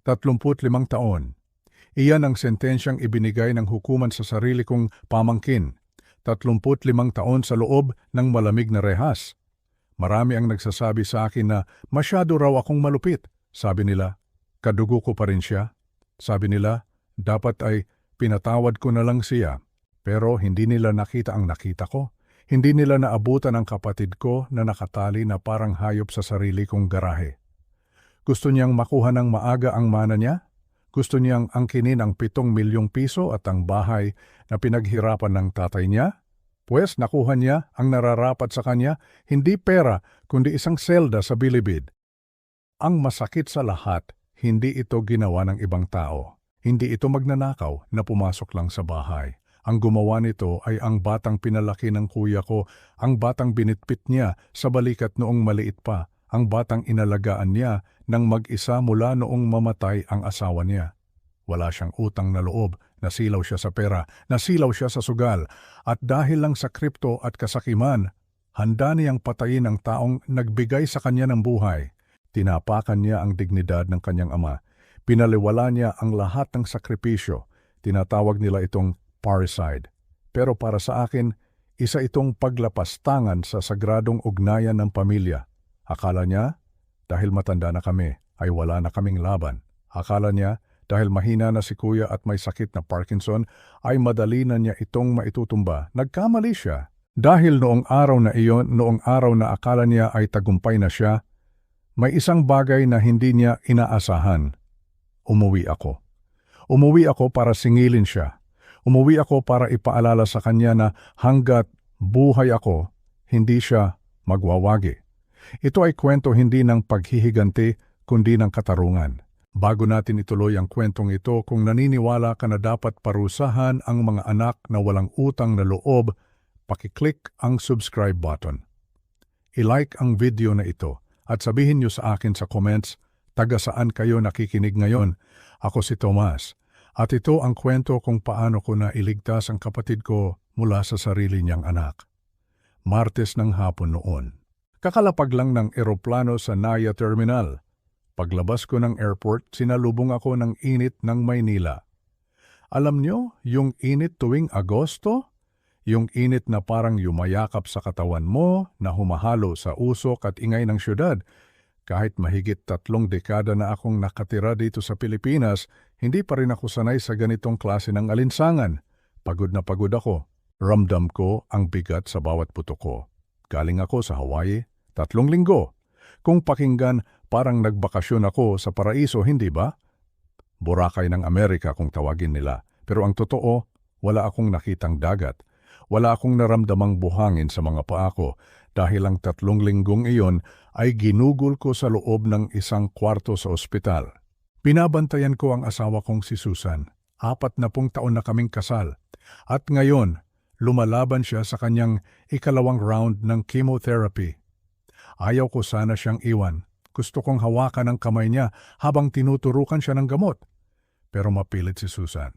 35 taon. Iyan ang sentensyang ibinigay ng hukuman sa sarili kong pamangkin. 35 taon sa loob ng malamig na rehas. Marami ang nagsasabi sa akin na masyado raw akong malupit. Sabi nila, kadugo ko pa rin siya. Sabi nila, dapat ay pinatawad ko na lang siya. Pero hindi nila nakita ang nakita ko. Hindi nila naabutan ang kapatid ko na nakatali na parang hayop sa sarili kong garahe. Gusto niyang makuha ng maaga ang mana niya? Gusto niyang angkinin ang 7 milyong piso at ang bahay na pinaghirapan ng tatay niya? Pues nakuha niya ang nararapat sa kanya, hindi pera kundi isang selda sa bilibid. Ang masakit sa lahat, hindi ito ginawa ng ibang tao. Hindi ito magnanakaw na pumasok lang sa bahay. Ang gumawa nito ay ang batang pinalaki ng kuya ko, ang batang binitpit niya sa balikat noong maliit pa, ang batang inalagaan niya nang mag-isa mula noong mamatay ang asawa niya. Wala siyang utang na loob, nasilaw siya sa pera, nasilaw siya sa sugal, at dahil lang sa kripto at kasakiman, handa niyang patayin ang taong nagbigay sa kanya ng buhay. Tinapakan niya ang dignidad ng kanyang ama. Pinaliwala niya ang lahat ng sakripisyo. Tinatawag nila itong parricide. Pero para sa akin, isa itong paglapastangan sa sagradong ugnayan ng pamilya. Akala niya, dahil matanda na kami, ay wala na kaming laban. Akala niya, dahil mahina na si kuya at may sakit na Parkinson, ay madali na niya itong maitutumba. Nagkamali siya. Dahil noong araw na iyon, noong araw na akala niya ay tagumpay na siya, may isang bagay na hindi niya inaasahan. Umuwi ako. Umuwi ako para singilin siya. Umuwi ako para ipaalala sa kanya na hanggat buhay ako, hindi siya magwawagi. Ito ay kwento hindi ng paghihiganti, kundi ng katarungan. Bago natin ituloy ang kwentong ito, kung naniniwala ka na dapat parusahan ang mga anak na walang utang na loob, pakiclick ang subscribe button. I-like ang video na ito at sabihin niyo sa akin sa comments, taga saan kayo nakikinig ngayon. Ako si Tomas at ito ang kwento kung paano ko na iligtas ang kapatid ko mula sa sarili niyang anak. Martes ng hapon noon. Kakalapag lang ng eroplano sa Naya Terminal. Paglabas ko ng airport, sinalubong ako ng init ng Maynila. Alam niyo, yung init tuwing Agosto? Yung init na parang yumayakap sa katawan mo, na humahalo sa usok at ingay ng syudad. Kahit mahigit 3 dekada na akong nakatira dito sa Pilipinas, hindi pa rin ako sanay sa ganitong klase ng alinsangan. Pagod na pagod ako. Ramdam ko ang bigat sa bawat puto ko. Galing ako sa Hawaii, 3 linggo. Kung pakinggan, parang nagbakasyon ako sa paraiso, hindi ba? Boracay ng Amerika kung tawagin nila. Pero ang totoo, wala akong nakitang dagat. Wala akong naramdamang buhangin sa mga paa ko dahil ang 3 linggong iyon ay ginugol ko sa loob ng isang kwarto sa ospital. Binabantayan ko ang asawa kong si Susan. 40 taon na kaming kasal. At ngayon, lumalaban siya sa kanyang 2nd round ng chemotherapy. Ayaw ko sana siyang iwan. Gusto kong hawakan ang kamay niya habang tinuturukan siya ng gamot. Pero mapilit si Susan.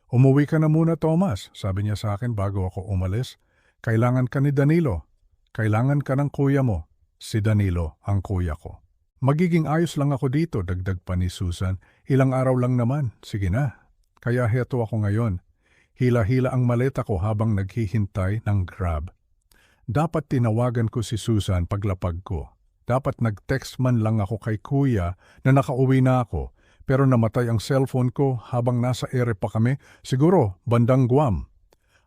Umuwi ka na muna, Thomas, sabi niya sa akin bago ako umalis. Kailangan ka ni Danilo. Kailangan ka ng kuya mo. Si Danilo ang kuya ko. Magiging ayos lang ako dito, dagdag pa ni Susan. Ilang araw lang naman. Sige na. Kaya heto ako ngayon. Hila-hila ang maleta ko habang naghihintay ng Grab. Dapat tinawagan ko si Susan paglapag ko. Dapat nag-text man lang ako kay kuya na nakauwi na ako. Pero namatay ang cellphone ko habang nasa ere pa kami, siguro bandang Guam.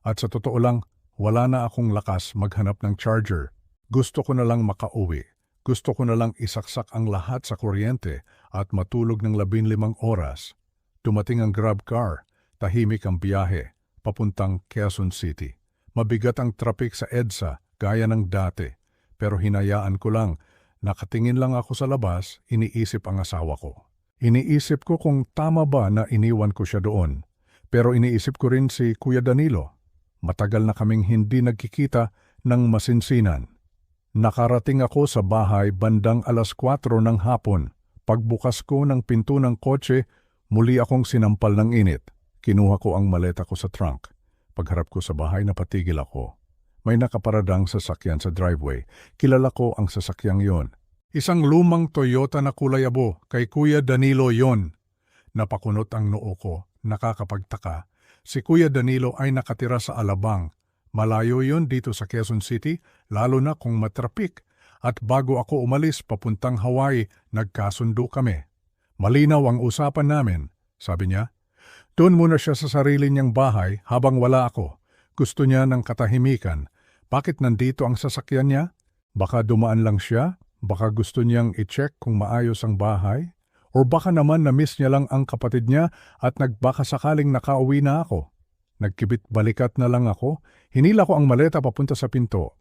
At sa totoo lang, wala na akong lakas maghanap ng charger. Gusto ko na lang makauwi. Gusto ko na lang isaksak ang lahat sa kuryente at matulog ng 15 oras. Dumating ang Grab car, tahimik ang biyahe, papuntang Quezon City. Mabigat ang traffic sa EDSA, gaya ng dati. Pero hinayaan ko lang, nakatingin lang ako sa labas, iniisip ang asawa ko. Iniisip ko kung tama ba na iniwan ko siya doon. Pero iniisip ko rin si Kuya Danilo. Matagal na kaming hindi nagkikita ng masinsinan. Nakarating ako sa bahay bandang 4:00 ng hapon. Pagbukas ko ng pinto ng kotse, muli akong sinampal ng init. Kinuha ko ang maleta ko sa trunk. Pagharap ko sa bahay, napatigil ako. May nakaparadang sasakyan sa driveway. Kilala ko ang sasakyang yon. Isang lumang Toyota na kulay abo, kay Kuya Danilo yon. Napakunot ang noo ko, nakakapagtaka. Si Kuya Danilo ay nakatira sa Alabang. Malayo yon dito sa Quezon City, lalo na kung matrapik. At bago ako umalis papuntang Hawaii, nagkasundo kami. Malinaw ang usapan namin, sabi niya. Doon muna siya sa sarili niyang bahay habang wala ako. Gusto niya ng katahimikan. Bakit nandito ang sasakyan niya? Baka dumaan lang siya? Baka gusto niyang i-check kung maayos ang bahay? O baka naman na-miss niya lang ang kapatid niya at nagbaka sakaling nakauwi na ako? Nagkibit balikat na lang ako, hinila ko ang maleta papunta sa pinto.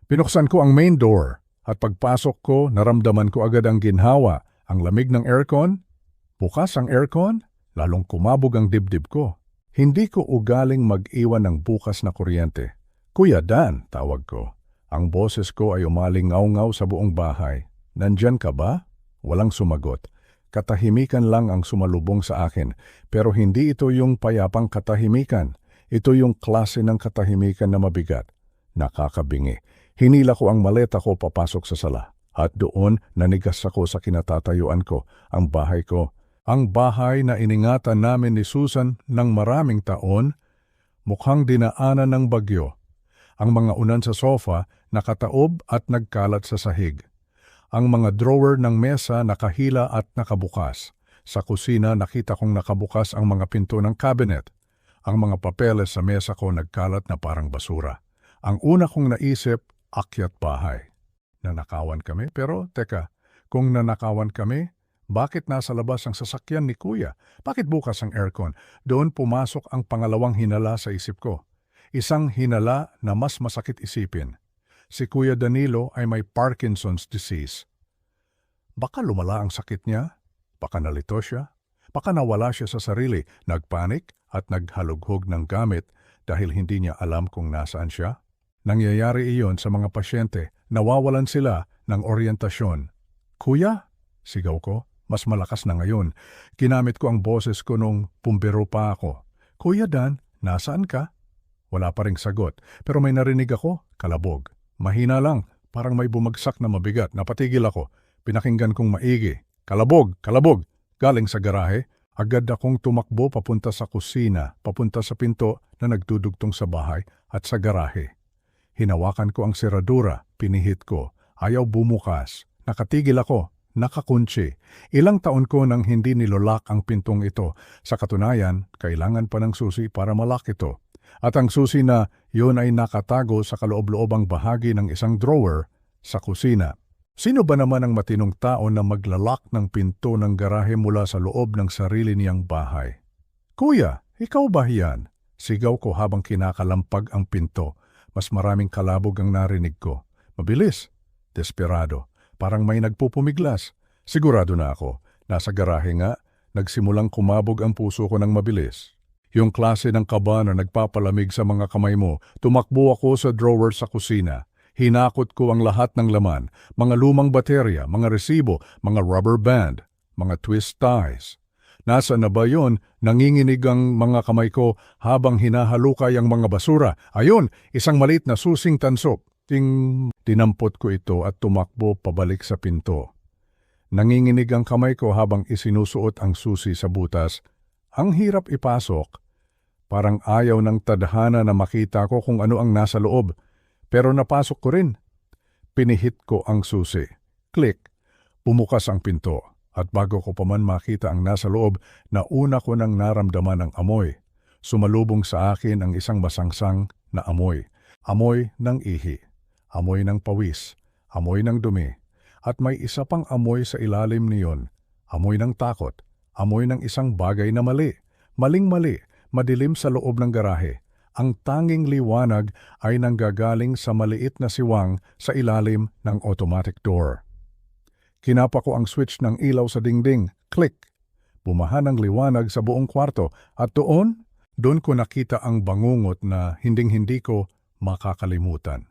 Pinuksan ko ang main door at pagpasok ko naramdaman ko agad ang ginhawa, ang lamig ng aircon. Bukas ang aircon, lalong kumabog ang dibdib ko. Hindi ko ugaling mag-iwan ng bukas na kuryente. Kuya Dan, tawag ko. Ang boses ko ay umalingaw-ngaw sa buong bahay. Nandyan ka ba? Walang sumagot. Katahimikan lang ang sumalubong sa akin, pero hindi ito yung payapang katahimikan. Ito yung klase ng katahimikan na mabigat. Nakakabingi. Hinila ko ang maleta ko papasok sa sala. At doon nanigas ako sa kinatatayuan ko, ang bahay ko. Ang bahay na iningatan namin ni Susan ng maraming taon, mukhang dinaanan ng bagyo. Ang mga unan sa sofa nakataob at nagkalat sa sahig. Ang mga drawer ng mesa nakahila at nakabukas. Sa kusina nakita kong nakabukas ang mga pinto ng cabinet. Ang mga papeles sa mesa ko nagkalat na parang basura. Ang una kong naisip, akyat bahay. Nanakawan kami, pero teka, kung nanakawan kami, bakit nasa labas ang sasakyan ni Kuya? Bakit bukas ang aircon? Doon pumasok ang pangalawang hinala sa isip ko. Isang hinala na mas masakit isipin. Si Kuya Danilo ay may Parkinson's disease. Baka lumala ang sakit niya, baka nalito siya, baka nawala siya sa sarili, nagpanik at naghalughog ng gamit dahil hindi niya alam kung nasaan siya. Nangyayari iyon sa mga pasyente, nawawalan sila ng oryentasyon. Kuya? Sigaw ko, mas malakas na ngayon. Ginamit ko ang boses ko nung pumbiro pa ako. Kuya Dan, nasaan ka? Wala pa ring sagot, pero may narinig ako, kalabog. Mahina lang, parang may bumagsak na mabigat. Napatigil ako. Pinakinggan kong maigi. Kalabog! Kalabog! Galing sa garahe, agad akong tumakbo papunta sa kusina, papunta sa pinto na nagdudugtong sa bahay at sa garahe. Hinawakan ko ang seradura, pinihit ko. Ayaw bumukas. Nakatigil ako. Nakakunci. Ilang taon ko nang hindi nilolak ang pintong ito. Sa katunayan, kailangan pa ng susi para malak ito. At ang susi na yun ay nakatago sa kaloob-loobang bahagi ng isang drawer sa kusina. Sino ba naman ang matinong tao na maglalak ng pinto ng garahe mula sa loob ng sarili niyang bahay? Kuya, ikaw ba yan? Sigaw ko habang kinakalampag ang pinto. Mas maraming kalabog ang narinig ko. Mabilis. Desperado. Parang may nagpupumiglas. Sigurado na ako. Nasa garahe nga, nagsimulang kumabog ang puso ko ng mabilis. Yung klase ng kaba na nagpapalamig sa mga kamay mo, tumakbo ako sa drawer sa kusina. Hinakot ko ang lahat ng laman, mga lumang baterya, mga resibo, mga rubber band, mga twist ties. Nasa na ba yun? Nanginginig ang mga kamay ko habang hinahalukay ang mga basura. Ayun, isang maliit na susing tansop. Dinampot ko ito at tumakbo pabalik sa pinto. Nanginginig ang kamay ko habang isinusuot ang susi sa butas. Ang hirap ipasok. Parang ayaw ng tadhana na makita ko kung ano ang nasa loob. Pero napasok ko rin. Pinihit ko ang susi. Click. Bumukas ang pinto. At bago ko pa man makita ang nasa loob, nauna ko nang naramdaman ang amoy. Sumalubong sa akin ang isang masangsang na amoy. Amoy ng ihi. Amoy ng pawis. Amoy ng dumi. At may isa pang amoy sa ilalim niyon. Amoy ng takot. Amoy ng isang bagay na mali. Maling-mali, madilim sa loob ng garahe. Ang tanging liwanag ay nanggagaling sa maliit na siwang sa ilalim ng automatic door. Kinapa ko ang switch ng ilaw sa dingding. Click! Bumahan ang liwanag sa buong kwarto at doon ko nakita ang bangungot na hinding-hindi ko makakalimutan.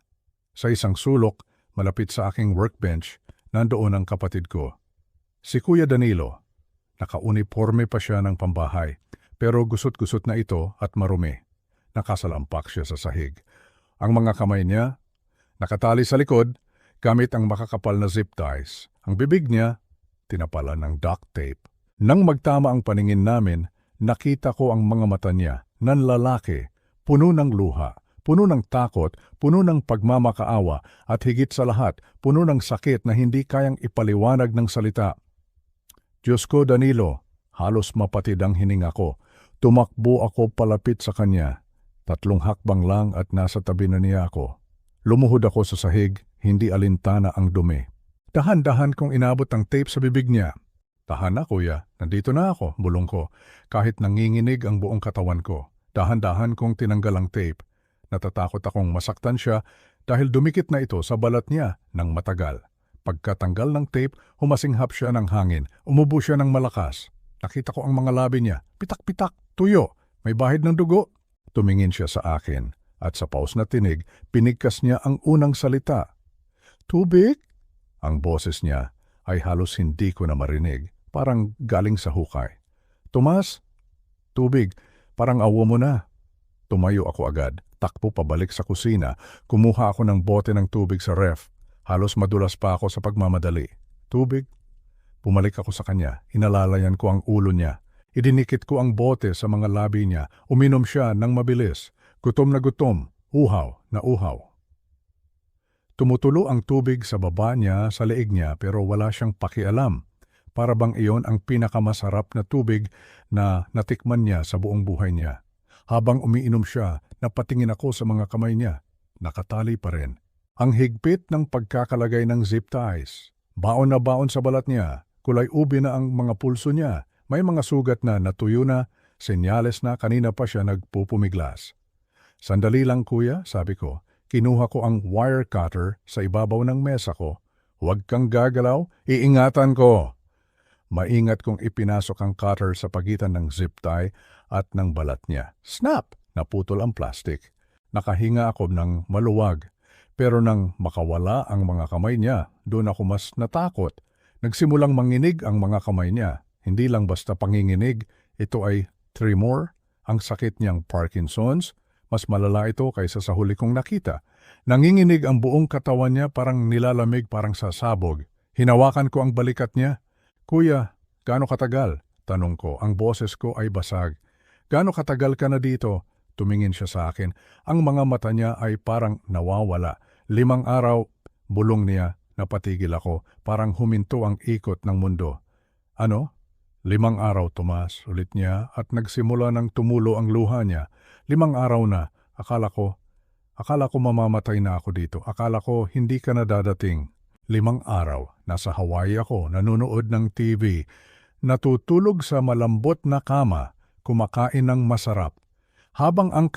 Sa isang sulok, malapit sa aking workbench, nandoon ang kapatid ko. Si Kuya Danilo. Nakauniforme pa siya ng pambahay, pero gusot-gusot na ito at marumi. Nakasalampak siya sa sahig. Ang mga kamay niya, nakatali sa likod, gamit ang makakapal na zip ties. Ang bibig niya, tinapalan ng duct tape. Nang magtama ang paningin namin, nakita ko ang mga mata niya, nanlalaki, puno ng luha, puno ng takot, puno ng pagmamakaawa, at higit sa lahat, puno ng sakit na hindi kayang ipaliwanag ng salita. Diyos ko, Danilo, halos mapatid ang hininga ko. Tumakbo ako palapit sa kanya. 3 hakbang lang at nasa tabi na niya ako. Lumuhod ako sa sahig, hindi alintana ang dumi. Dahan-dahan kong inabot ang tape sa bibig niya. Tahan na, kuya. Nandito na ako, bulong ko. Kahit nanginginig ang buong katawan ko. Dahan-dahan kong tinanggal ang tape. Natatakot akong masaktan siya dahil dumikit na ito sa balat niya ng matagal. Pagkatanggal ng tape, humasinghap siya ng hangin. Umubo siya ng malakas. Nakita ko ang mga labi niya. Pitak-pitak, tuyo. May bahid ng dugo. Tumingin siya sa akin at sa paus na tinig, pinigkas niya ang unang salita. Tubig? Ang boses niya ay halos hindi ko na marinig. Parang galing sa hukay. Tomas, tubig, parang awo mo na. Tumayo ako agad, takbo pabalik sa kusina, kumuha ako ng bote ng tubig sa ref. Halos madulas pa ako sa pagmamadali. Tubig? Bumalik ako sa kanya, inalalayan ko ang ulo niya. Idinikit ko ang bote sa mga labi niya, uminom siya ng mabilis. Gutom na gutom, uhaw na uhaw. Tumutulo ang tubig sa baba niya, sa leeg niya, pero wala siyang pakialam. Para bang iyon ang pinakamasarap na tubig na natikman niya sa buong buhay niya. Habang umiinom siya, napatingin ako sa mga kamay niya. Nakatali pa rin. Ang higpit ng pagkakalagay ng zip ties. Baon na baon sa balat niya. Kulay ube na ang mga pulso niya. May mga sugat na natuyo na, senyales na kanina pa siya nagpupumiglas. Sandali lang kuya, sabi ko. Kinuha ko ang wire cutter sa ibabaw ng mesa ko. Huwag kang gagalaw, iingatan ko. Maingat kong ipinasok ang cutter sa pagitan ng zip tie at ng balat niya. Snap! Naputol ang plastic. Nakahinga ako ng maluwag. Pero nang makawala ang mga kamay niya, doon ako mas natakot. Nagsimulang manginig ang mga kamay niya. Hindi lang basta panginginig, ito ay tremor, ang sakit niyang Parkinson's. Mas malala ito kaysa sa huli kong nakita. Nanginginig ang buong katawan niya parang nilalamig, parang sasabog. Hinawakan ko ang balikat niya. Kuya, gaano katagal? Tanong ko, ang boses ko ay basag. Gaano katagal ka na dito? Tumingin siya sa akin. Ang mga mata niya ay parang nawawala. 5 araw, bulong niya, napatigil ako. Parang huminto ang ikot ng mundo. Ano? 5 araw, Tomas, ulit niya at nagsimula ng tumulo ang luha niya. 5 araw na. Akala ko mamamatay na ako dito. Akala ko hindi ka na dadating. 5 araw, nasa Hawaii ako, nanonood ng TV, natutulog sa malambot na kama, kumakain ng masarap. Habang ang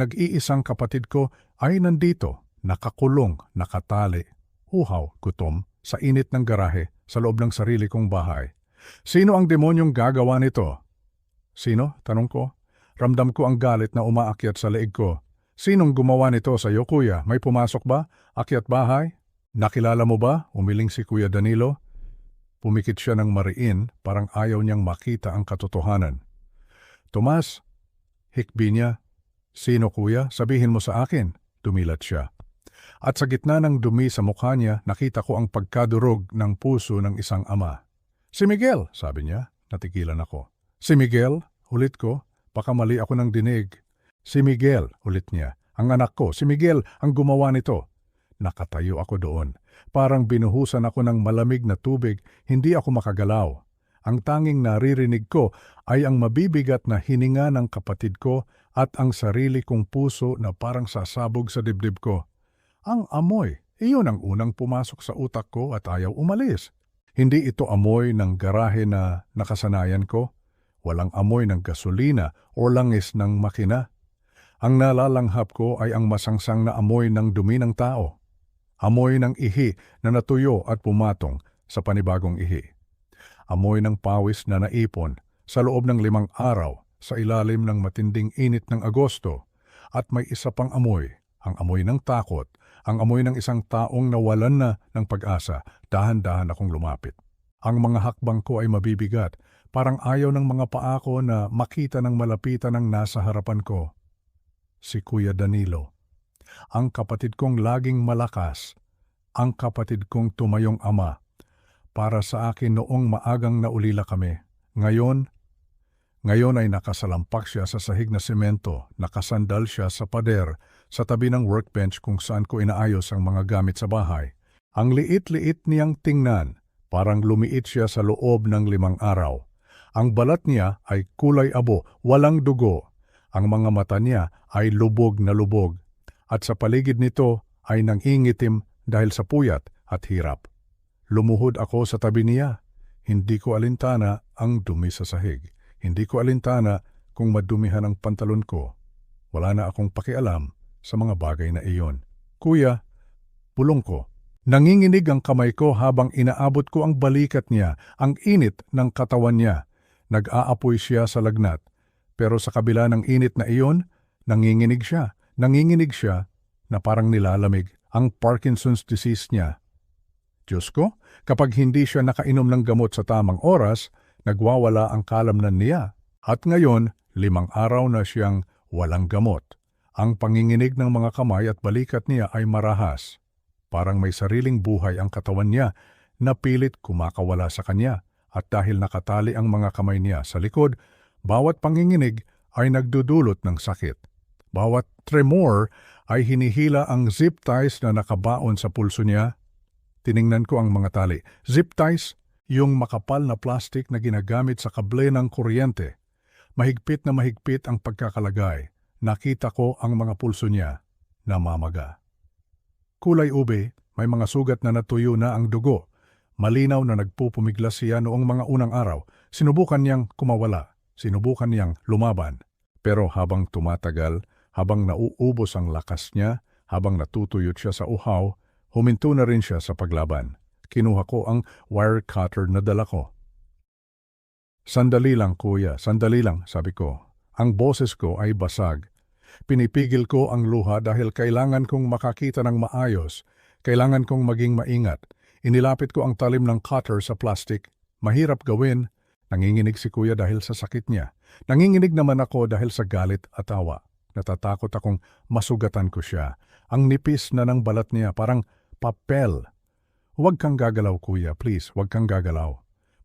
nag-iisang kapatid ko ay nandito, nakakulong, nakatali, uhaw, gutom, sa init ng garahe, sa loob ng sarili kong bahay. Sino ang demonyong gagawa nito? Sino? Tanong ko. Ramdam ko ang galit na umaakyat sa leeg ko. Sinong gumawa nito sa iyo, kuya? May pumasok ba? Akyat bahay? Nakilala mo ba? Umiling si Kuya Danilo. Pumikit siya ng mariin, parang ayaw niyang makita ang katotohanan. Tomas, hikbi niya. Sino kuya? Sabihin mo sa akin. Dumilat siya. At sa gitna ng dumi sa mukha niya, nakita ko ang pagkadurog ng puso ng isang ama. Si Miguel, sabi niya. Natigilan ako. Si Miguel? Ulit ko. Baka mali ako ng dinig. Si Miguel, ulit niya. Ang anak ko, si Miguel ang gumawa nito. Nakatayo ako doon. Parang binuhusan ako ng malamig na tubig, hindi ako makagalaw. Ang tanging naririnig ko ay ang mabibigat na hininga ng kapatid ko at ang sarili kong puso na parang sasabog sa dibdib ko. Ang amoy, iyon ang unang pumasok sa utak ko at ayaw umalis. Hindi ito amoy ng garahe na nakasanayan ko. Walang amoy ng gasolina o langis ng makina. Ang nalalanghap ko ay ang masangsang na amoy ng dumi ng tao. Amoy ng ihi na natuyo at pumatong sa panibagong ihi. Amoy ng pawis na naipon sa loob ng 5 araw sa ilalim ng matinding init ng Agosto. At may isa pang amoy, ang amoy ng takot, ang amoy ng isang taong nawalan na ng pag-asa. Dahan-dahan akong lumapit. Ang mga hakbang ko ay mabibigat, parang ayaw ng mga paa ko na makita ng malapitan ng nasa harapan ko. Si Kuya Danilo. Ang kapatid kong laging malakas, ang kapatid kong tumayong ama. para sa akin noong maagang naulila kami. Ngayon ay nakasalampak siya sa sahig na semento, nakasandal siya sa pader, sa tabi ng workbench kung saan ko inaayos ang mga gamit sa bahay. Ang liit-liit niyang tingnan, parang lumiit siya sa loob ng 5 araw. Ang balat niya ay kulay abo, walang dugo. Ang mga mata niya ay lubog na lubog. At sa paligid nito ay nangingitim dahil sa puyat at hirap. Lumuhod ako sa tabi niya. Hindi ko alintana ang dumi sa sahig. Hindi ko alintana kung madumihan ang pantalon ko. Wala na akong pakialam sa mga bagay na iyon. Kuya, bulong ko. Nanginginig ang kamay ko habang inaabot ko ang balikat niya, ang init ng katawan niya. Nag-aapoy siya sa lagnat. Pero sa kabila ng init na iyon, nanginginig siya. Nanginginig siya na parang nilalamig ang Parkinson's disease niya. Diyos ko, kapag hindi siya nakainom ng gamot sa tamang oras, nagwawala ang kalamnan niya. At ngayon, 5 araw na siyang walang gamot. Ang panginginig ng mga kamay at balikat niya ay marahas. Parang may sariling buhay ang katawan niya na pilit kumakawala sa kanya. At dahil nakatali ang mga kamay niya sa likod, bawat panginginig ay nagdudulot ng sakit. Bawat tremor ay hinihila ang zip ties na nakabaon sa pulso niya. Tiningnan ko ang mga tali. Zip ties, yung makapal na plastik na ginagamit sa kable ng kuryente. Mahigpit na mahigpit ang pagkakalagay. Nakita ko ang mga pulso niya. Namamaga. Kulay ube, may mga sugat na natuyo na ang dugo. Malinaw na nagpupumiglas siya noong mga unang araw. Sinubukan niyang kumawala. Sinubukan niyang lumaban. Pero habang tumatagal, habang nauubos ang lakas niya, habang natutuyot siya sa uhaw, huminto na rin siya sa paglaban. Kinuha ko ang wire cutter na dala ko. Sandali lang kuya, sandali lang, sabi ko. Ang boses ko ay basag. Pinipigil ko ang luha dahil kailangan kong makakita ng maayos. Kailangan kong maging maingat. Inilapit ko ang talim ng cutter sa plastic. Mahirap gawin. Nanginginig si kuya dahil sa sakit niya. Nanginginig naman ako dahil sa galit at awa. Natatakot akong masugatan ko siya. Ang nipis na ng balat niya, parang papel. Huwag kang gagalaw kuya, please, huwag kang gagalaw.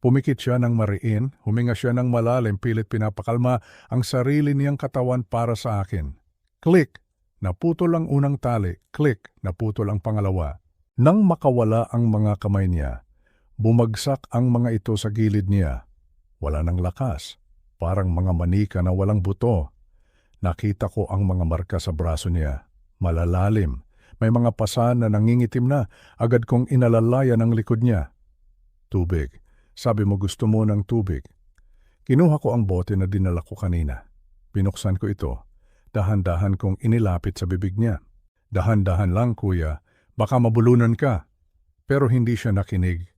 Pumikit siya ng mariin, huminga siya ng malalim, pilit pinapakalma ang sarili niyang katawan para sa akin. Click! Naputol ang unang tali. Click! Naputol ang pangalawa. Nang makawala ang mga kamay niya, bumagsak ang mga ito sa gilid niya. Wala ng lakas. Parang mga manika na walang buto. Nakita ko ang mga marka sa braso niya. Malalalim. May mga pasa na nangingitim na. Agad kong inalalaya ng likod niya. Tubig. Sabi mo gusto mo ng tubig. Kinuha ko ang bote na dinala ko kanina. Binuksan ko ito. Dahan-dahan kong inilapit sa bibig niya. Dahan-dahan lang kuya. Baka mabulunan ka. Pero hindi siya nakinig.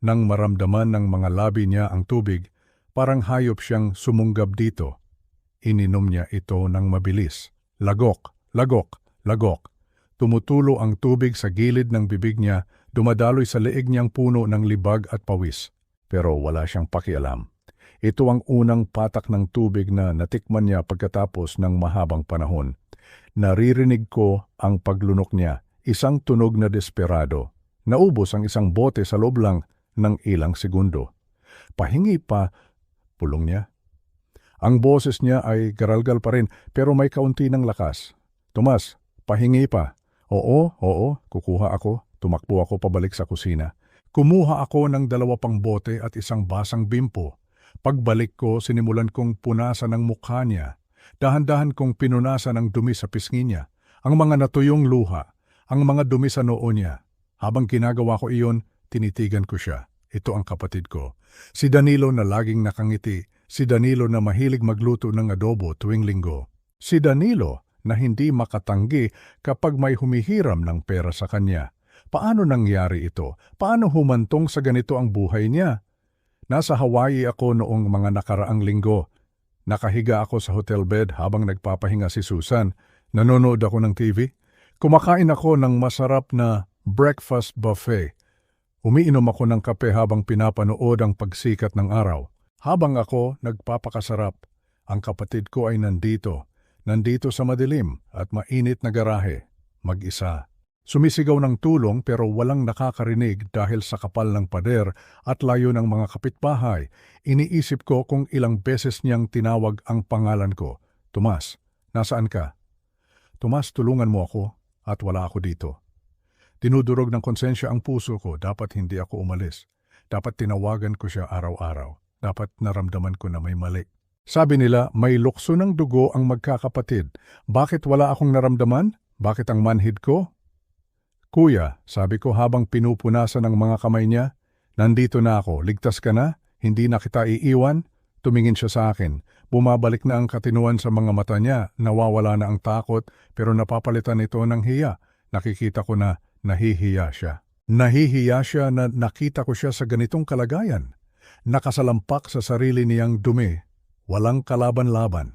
Nang maramdaman ng mga labi niya ang tubig, parang hayop siyang sumunggab dito. Ininom niya ito ng mabilis. Lagok, lagok, lagok. Tumutulo ang tubig sa gilid ng bibig niya, dumadaloy sa leeg niyang puno ng libag at pawis. Pero wala siyang pakialam. Ito ang unang patak ng tubig na natikman niya pagkatapos ng mahabang panahon. Naririnig ko ang paglunok niya, isang tunog na desperado. Naubos ang isang bote sa loob lang ng ilang segundo. Pahingi pa, pulong niya. Ang boses niya ay garalgal pa rin pero may kaunti ng lakas. Tomas, pahingi pa. Oo, kukuha ako. Tumakbo ako pabalik sa kusina. Kumuha ako ng 2 pang bote at isang basang bimpo. Pagbalik ko, sinimulan kong punasan ang mukha niya. Dahan-dahan kong pinunasan ang dumi sa pisngi niya, ang mga natuyong luha, ang mga dumi sa noo niya. Habang ginagawa ko iyon, tinitigan ko siya. Ito ang kapatid ko. Si Danilo na laging nakangiti. Si Danilo na mahilig magluto ng adobo tuwing linggo. Si Danilo na hindi makatanggi kapag may humihiram ng pera sa kanya. Paano nangyari ito? Paano humantong sa ganito ang buhay niya? Nasa Hawaii ako noong mga nakaraang linggo. Nakahiga ako sa hotel bed habang nagpapahinga si Susan. Nanonood ako ng TV. Kumakain ako ng masarap na breakfast buffet. Umiinom ako ng kape habang pinapanood ang pagsikat ng araw. Habang ako nagpapakasarap, ang kapatid ko ay nandito sa madilim at mainit na garahe, mag-isa. Sumisigaw ng tulong pero walang nakakarinig dahil sa kapal ng pader at layo ng mga kapitbahay. Iniisip ko kung ilang beses niyang tinawag ang pangalan ko. Tomas, nasaan ka? Tomas, tulungan mo ako at wala ako dito. Dinudurog ng konsensya ang puso ko, dapat hindi ako umalis. Dapat tinawagan ko siya araw-araw. Dapat naramdaman ko na may mali. Sabi nila, may lukso ng dugo ang magkakapatid. Bakit wala akong naramdaman? Bakit ang manhid ko? Kuya, sabi ko habang pinupunasan ng mga kamay niya, nandito na ako, ligtas ka na? Hindi na kita iiwan? Tumingin siya sa akin. Bumabalik na ang katinuan sa mga mata niya, nawawala na ang takot, pero napapalitan ito ng hiya. Nakikita ko na nahihiya siya. Nahihiya siya na nakita ko siya sa ganitong kalagayan. Nakasalampak sa sarili niyang dumi. Walang kalaban-laban.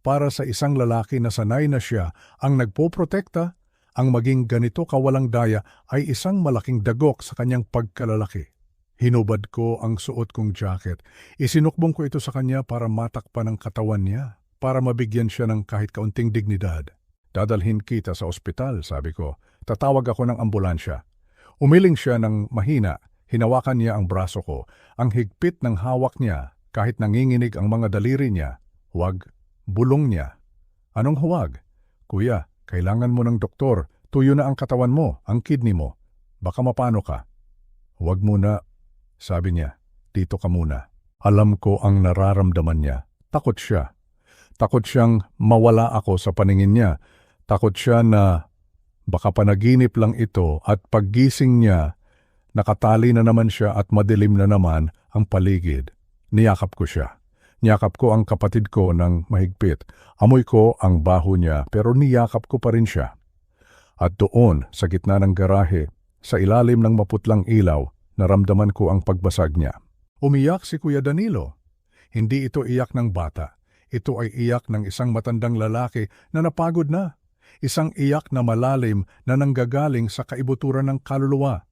Para sa isang lalaki na sanay na siya ang nagpoprotekta, ang maging ganito kawalang daya ay isang malaking dagok sa kanyang pagkalalaki. Hinubad ko ang suot kong jacket. Isinukbong ko ito sa kanya para matakpan ang katawan niya, para mabigyan siya ng kahit kaunting dignidad. Dadalhin kita sa ospital, sabi ko. Tatawag ako ng ambulansya. Umiling siya ng mahina. Hinawakan niya ang braso ko. Ang higpit ng hawak niya, kahit nanginginig ang mga daliri niya. Huwag, bulong niya. Anong huwag? Kuya, kailangan mo ng doktor. Tuyo na ang katawan mo, ang kidney mo. Baka mapano ka. Huwag muna, sabi niya. Dito ka muna. Alam ko ang nararamdaman niya. Takot siya. Takot siyang mawala ako sa paningin niya. Takot siya na baka panaginip lang ito at paggising niya, nakatali na naman siya at madilim na naman ang paligid. Niyakap ko siya. Niyakap ko ang kapatid ko ng mahigpit. Amoy ko ang baho niya pero niyakap ko pa rin siya. At doon, sa gitna ng garahe, sa ilalim ng maputlang ilaw, naramdaman ko ang pagbasag niya. Umiyak si Kuya Danilo. Hindi ito iyak ng bata. Ito ay iyak ng isang matandang lalaki na napagod na. Isang iyak na malalim na nanggagaling sa kaibuturan ng kaluluwa.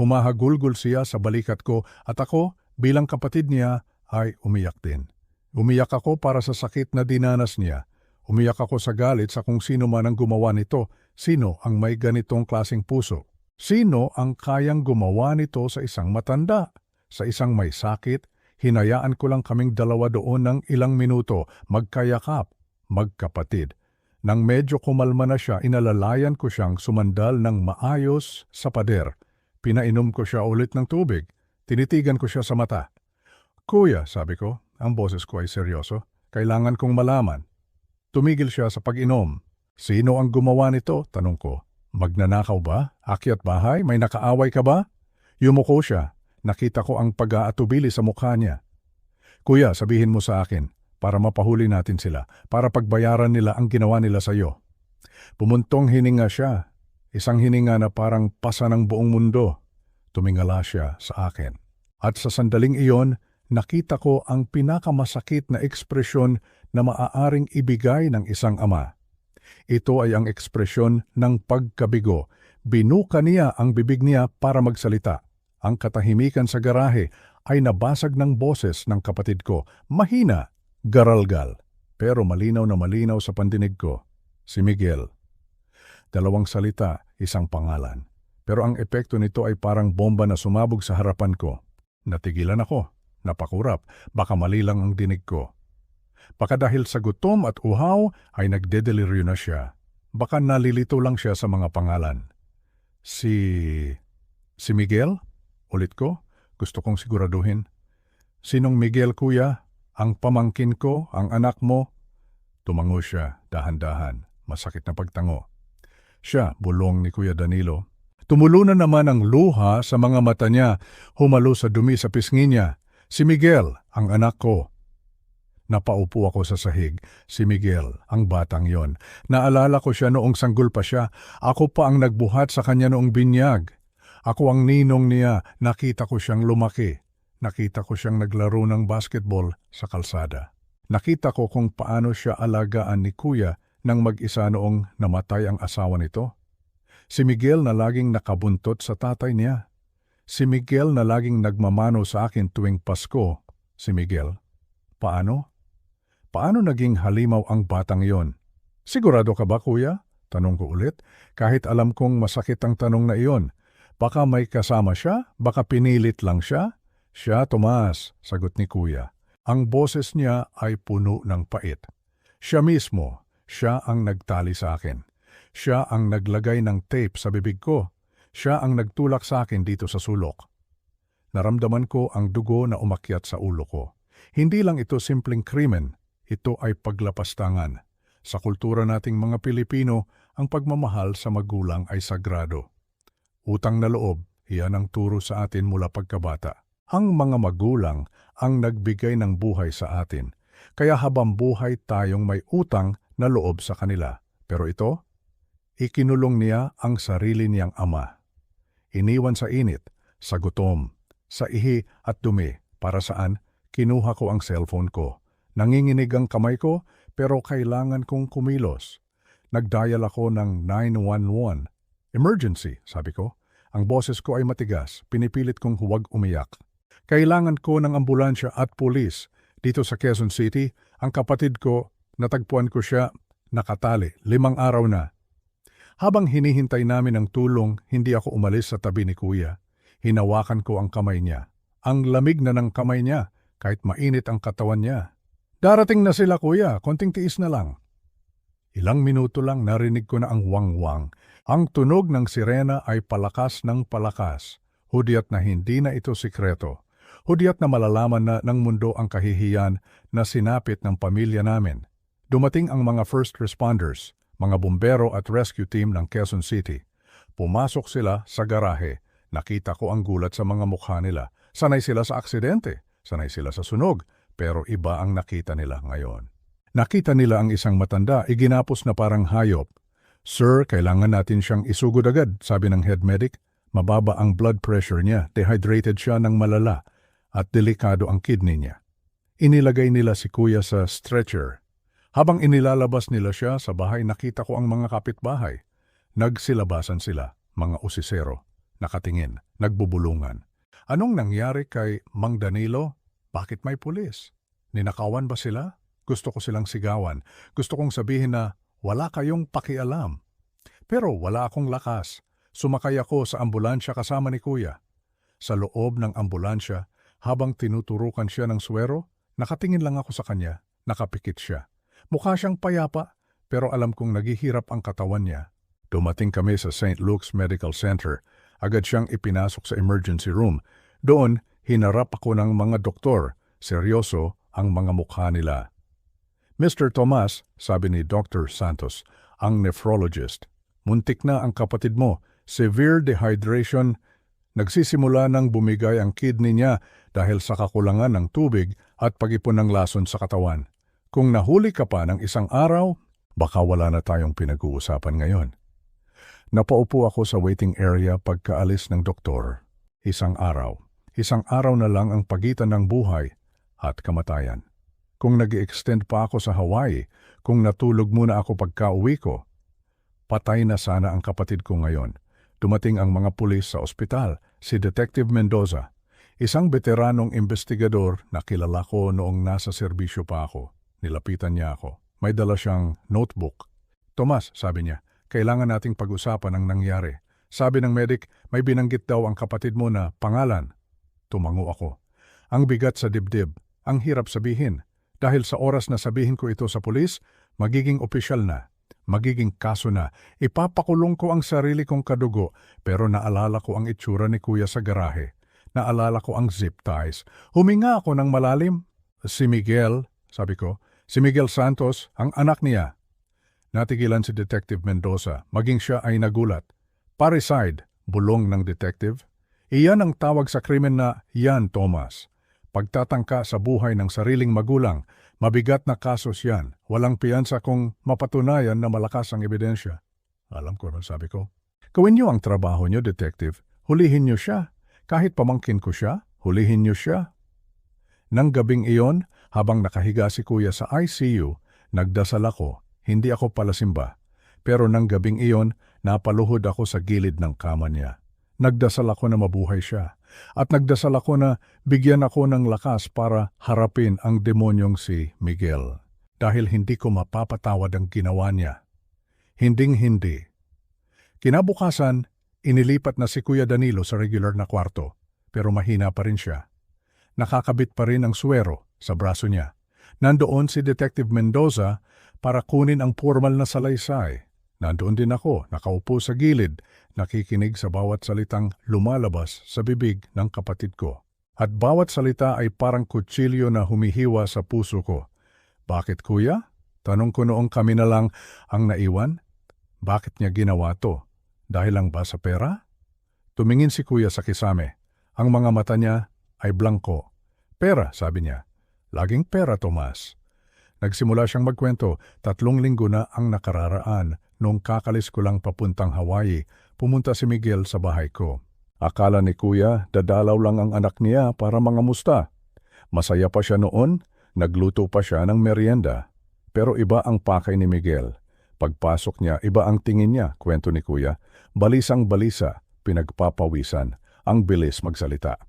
Humahagulgol siya sa balikat ko at ako, bilang kapatid niya, ay umiyak din. Umiyak ako para sa sakit na dinanas niya. Umiyak ako sa galit sa kung sino man ang gumawa nito. Sino ang may ganitong klaseng puso? Sino ang kayang gumawa nito sa isang matanda? Sa isang may sakit, hinayaan ko lang kaming dalawa doon ng ilang minuto, magkayakap, magkapatid. Nang medyo kumalma na siya, inalalayan ko siyang sumandal ng maayos sa pader. Pinainom ko siya ulit ng tubig. Tinitigan ko siya sa mata. Kuya, sabi ko, ang boses ko ay seryoso. Kailangan kong malaman. Tumigil siya sa pag-inom. Sino ang gumawa nito? Tanong ko. Magnanakaw ba? Akyat bahay? May nakaaway ka ba? Yumuko siya. Nakita ko ang pag-aatubili sa mukha niya. Kuya, sabihin mo sa akin, para mapahuli natin sila, para pagbayaran nila ang ginawa nila sa iyo. Pumuntong hininga siya. Isang hininga na parang pasa ng buong mundo. Tumingala siya sa akin. At sa sandaling iyon, nakita ko ang pinakamasakit na ekspresyon na maaaring ibigay ng isang ama. Ito ay ang ekspresyon ng pagkabigo. Binuka niya ang bibig niya para magsalita. Ang katahimikan sa garahe ay nabasag ng boses ng kapatid ko. Mahina, garalgal, pero malinaw na malinaw sa pandinig ko. Si Miguel. Dalawang salita, isang pangalan. Pero ang epekto nito ay parang bomba na sumabog sa harapan ko. Natigilan ako. Napakurap. Baka mali lang ang dinig ko. Baka dahil sa gutom at uhaw ay nagdedeliryo na siya. Baka nalilito lang siya sa mga pangalan. Si Miguel? Ulit ko. Gusto kong siguraduhin. Sinong Miguel, kuya? Ang pamangkin ko? Ang anak mo? Tumango siya, dahan-dahan. Masakit na pagtango. Siya, bulong ni Kuya Danilo. Tumulo na naman ang luha sa mga mata niya. Humalo sa dumi sa pisngi niya. Si Miguel, ang anak ko. Napaupo ako sa sahig. Si Miguel, ang batang yon. Naalala ko siya noong sanggol pa siya. Ako pa ang nagbuhat sa kanya noong binyag. Ako ang ninong niya. Nakita ko siyang lumaki. Nakita ko siyang naglaro ng basketball sa kalsada. Nakita ko kung paano siya alagaan ni Kuya nang mag-isa noong namatay ang asawa nito. Si Miguel na laging nakabuntot sa tatay niya. Si Miguel na laging nagmamano sa akin tuwing Pasko. Si Miguel. Paano? Paano naging halimaw ang batang yon? Sigurado ka ba, kuya? Tanong ko ulit, kahit alam kong masakit ang tanong na iyon. Baka may kasama siya? Baka pinilit lang siya? Siya, Tomas, sagot ni Kuya. Ang boses niya ay puno ng pait. Siya mismo, siya ang nagtali sa akin. Siya ang naglagay ng tape sa bibig ko. Siya ang nagtulak sa akin dito sa sulok. Naramdaman ko ang dugo na umakyat sa ulo ko. Hindi lang ito simpleng krimen, ito ay paglapastangan. Sa kultura nating mga Pilipino, ang pagmamahal sa magulang ay sagrado. Utang na loob, iyan ang turo sa atin mula pagkabata. Ang mga magulang ang nagbigay ng buhay sa atin, kaya habang buhay tayong may utang na loob sa kanila. Pero ito, ikinulong niya ang sarili niyang ama. Iniwan sa init, sa gutom, sa ihi at dumi. Para saan? Kinuha ko ang cellphone ko. Nanginginig ang kamay ko, pero kailangan kong kumilos. Nagdial ako ng 911. Emergency, sabi ko. Ang boses ko ay matigas, pinipilit kong huwag umiyak. Kailangan ko ng ambulansya at pulis. Dito sa Quezon City, ang kapatid ko, natagpuan ko siya, nakatali, 5 araw na. Habang hinihintay namin ang tulong, hindi ako umalis sa tabi ni Kuya. Hinawakan ko ang kamay niya. Ang lamig na ng kamay niya, kahit mainit ang katawan niya. Darating na sila, Kuya, konting tiis na lang. Ilang minuto lang narinig ko na ang wangwang. Ang tunog ng sirena ay palakas ng palakas. Hudyat na hindi na ito sikreto. Hudyat na malalaman na ng mundo ang kahihiyan na sinapit ng pamilya namin. Dumating ang mga first responders, mga bumbero at rescue team ng Quezon City. Pumasok sila sa garahe. Nakita ko ang gulat sa mga mukha nila. Sanay sila sa aksidente, sanay sila sa sunog, pero iba ang nakita nila ngayon. Nakita nila ang isang matanda, iginapos na parang hayop. Sir, kailangan natin siyang isugod agad, sabi ng head medic. Mababa ang blood pressure niya, dehydrated siya ng malala, at delikado ang kidney niya. Inilagay nila si Kuya sa stretcher. Habang inilalabas nila siya sa bahay, nakita ko ang mga kapitbahay. Nagsilabasan sila, mga usisero, nakatingin, nagbubulungan. Anong nangyari kay Mang Danilo? Bakit may pulis? Ninakawan ba sila? Gusto ko silang sigawan. Gusto kong sabihin na wala kayong pakialam. Pero wala akong lakas. Sumakay ako sa ambulansya kasama ni Kuya. Sa loob ng ambulansya, habang tinuturukan siya ng suwero, nakatingin lang ako sa kanya, nakapikit siya. Mukha siyang payapa, pero alam kong naghihirap ang katawan niya. Dumating kami sa St. Luke's Medical Center. Agad siyang ipinasok sa emergency room. Doon, hinarap ako ng mga doktor. Seryoso ang mga mukha nila. Mr. Tomas, sabi ni Dr. Santos, ang nephrologist, muntik na ang kapatid mo. Severe dehydration. Nagsisimula ng bumigay ang kidney niya dahil sa kakulangan ng tubig at pag-ipon ng lason sa katawan. Kung nahuli ka pa ng isang araw, baka wala na tayong pinag-uusapan ngayon. Napaupo ako sa waiting area pagkaalis ng doktor. Isang araw na lang ang pagitan ng buhay at kamatayan. Kung nag-extend pa ako sa Hawaii, kung natulog muna ako pagka-uwi ko, patay na sana ang kapatid ko ngayon. Dumating ang mga pulis sa ospital, si Detective Mendoza, isang veteranong investigador na kilala ko noong nasa serbisyo pa ako. Nilapitan niya ako. May dala siyang notebook. Tomas, sabi niya, kailangan nating pag-usapan ang nangyari. Sabi ng medic, may binanggit daw ang kapatid mo na pangalan. Tumango ako. Ang bigat sa dibdib, ang hirap sabihin. Dahil sa oras na sabihin ko ito sa pulis, magiging opisyal na. Magiging kaso na, ipapakulong ko ang sarili kong kadugo, pero naalala ko ang itsura ni Kuya sa garahe. Naalala ko ang zip ties. Huminga ako ng malalim. Si Miguel, sabi ko, si Miguel Santos, ang anak niya. Natigilan si Detective Mendoza, maging siya ay nagulat. Parricide, bulong ng detective. Iyan ang tawag sa krimen na yan, Thomas. Pagtatangka sa buhay ng sariling magulang, mabigat na kasos yan. Walang piyansa kung mapatunayan na malakas ang ebidensya. Alam ko na, sabi ko. Gawin niyo ang trabaho niyo, detective. Hulihin niyo siya. Kahit pamangkin ko siya, hulihin niyo siya. Nang gabing iyon, habang nakahiga si Kuya sa ICU, nagdasal ako. Hindi ako palasimba. Pero nang gabing iyon, napaluhod ako sa gilid ng kama niya. Nagdasal ako na mabuhay siya. At nagdasal ako na bigyan ako ng lakas para harapin ang demonyong si Miguel. Dahil hindi ko mapapatawad ang ginawa niya. Hinding-hindi. Kinabukasan, inilipat na si Kuya Danilo sa regular na kwarto, pero mahina pa rin siya. Nakakabit pa rin ang suwero sa braso niya. Nandoon si Detective Mendoza para kunin ang formal na salaysay. Nandoon din ako, nakaupo sa gilid, nakikinig sa bawat salitang lumalabas sa bibig ng kapatid ko. At bawat salita ay parang kutsilyo na humihiwa sa puso ko. Bakit kuya? Tanong ko noong kami na lang ang naiwan. Bakit niya ginawa to? Dahil lang ba sa pera? Tumingin si kuya sa kisame. Ang mga mata niya ay blangko. Pera, sabi niya. Laging pera, Tomas. Nagsimula siyang magkwento, 3 linggo na ang nakararaan. Noong kakalis ko lang papuntang Hawaii, pumunta si Miguel sa bahay ko. Akala ni kuya, dadalaw lang ang anak niya para mangamusta. Masaya pa siya noon, nagluto pa siya ng merienda. Pero iba ang pakay ni Miguel. Pagpasok niya, iba ang tingin niya, kwento ni kuya. Balisang-balisa, pinagpapawisan, ang bilis magsalita.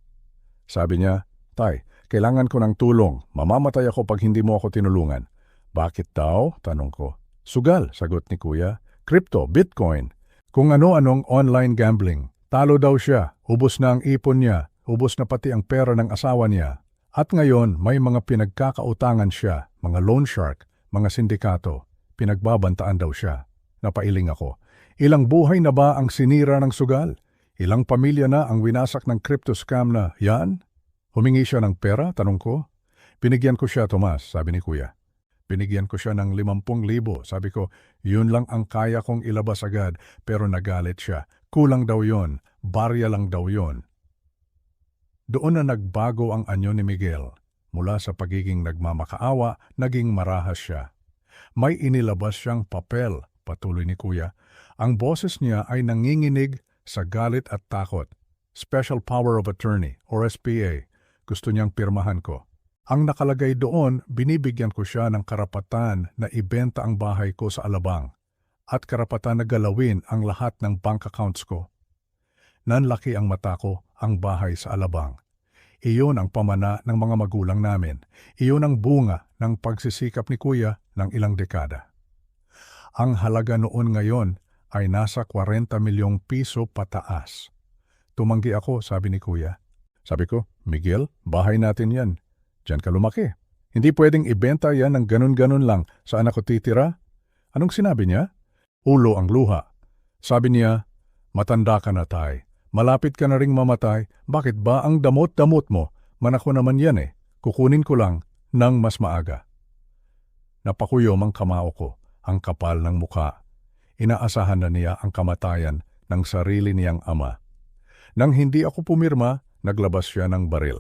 Sabi niya, Tay, kailangan ko ng tulong. Mamamatay ako pag hindi mo ako tinulungan. Bakit daw? Tanong ko. Sugal, sagot ni kuya. Crypto, Bitcoin. Kung ano-anong online gambling. Talo daw siya, ubos na ang ipon niya, ubos na pati ang pera ng asawa niya. At ngayon may mga pinagkakautangan siya, mga loan shark, mga sindikato. Pinagbabantaan daw siya. Napailing ako. Ilang buhay na ba ang sinira ng sugal? Ilang pamilya na ang winasak ng crypto scam na yan? Humingi siya ng pera, tanong ko. Binigyan ko siya, Tomas, sabi ni kuya. Binigyan ko siya ng 50,000. Sabi ko, yun lang ang kaya kong ilabas agad, pero nagalit siya. Kulang daw yon, barya lang daw yon. Doon na nagbago ang anyo ni Miguel. Mula sa pagiging nagmamakaawa, naging marahas siya. May inilabas siyang papel, patuloy ni kuya. Ang boses niya ay nanginginig sa galit at takot. Special Power of Attorney, or SPA. Gusto niyang pirmahan ko. Ang nakalagay doon, binibigyan ko siya ng karapatan na ibenta ang bahay ko sa Alabang at karapatan na galawin ang lahat ng bank accounts ko. Nanlaki ang mata ko, ang bahay sa Alabang. Iyon ang pamana ng mga magulang namin. Iyon ang bunga ng pagsisikap ni kuya ng ilang dekada. Ang halaga noon ngayon ay nasa 40 milyong piso pataas. Tumanggi ako, sabi ni kuya. Sabi ko, Miguel, bahay natin yan. Diyan ka lumaki. Hindi pwedeng ibenta yan ng ganun-ganun lang. Saan ako titira? Anong sinabi niya? Ulo ang luha. Sabi niya, matanda ka na tay. Malapit ka na ring mamatay. Bakit ba ang damot-damot mo? Manako naman yan eh. Kukunin ko lang ng mas maaga. Napakuyom ang kamao ko, ang kapal ng mukha. Inaasahan na niya ang kamatayan ng sarili niyang ama. Nang hindi ako pumirma, naglabas siya ng baril.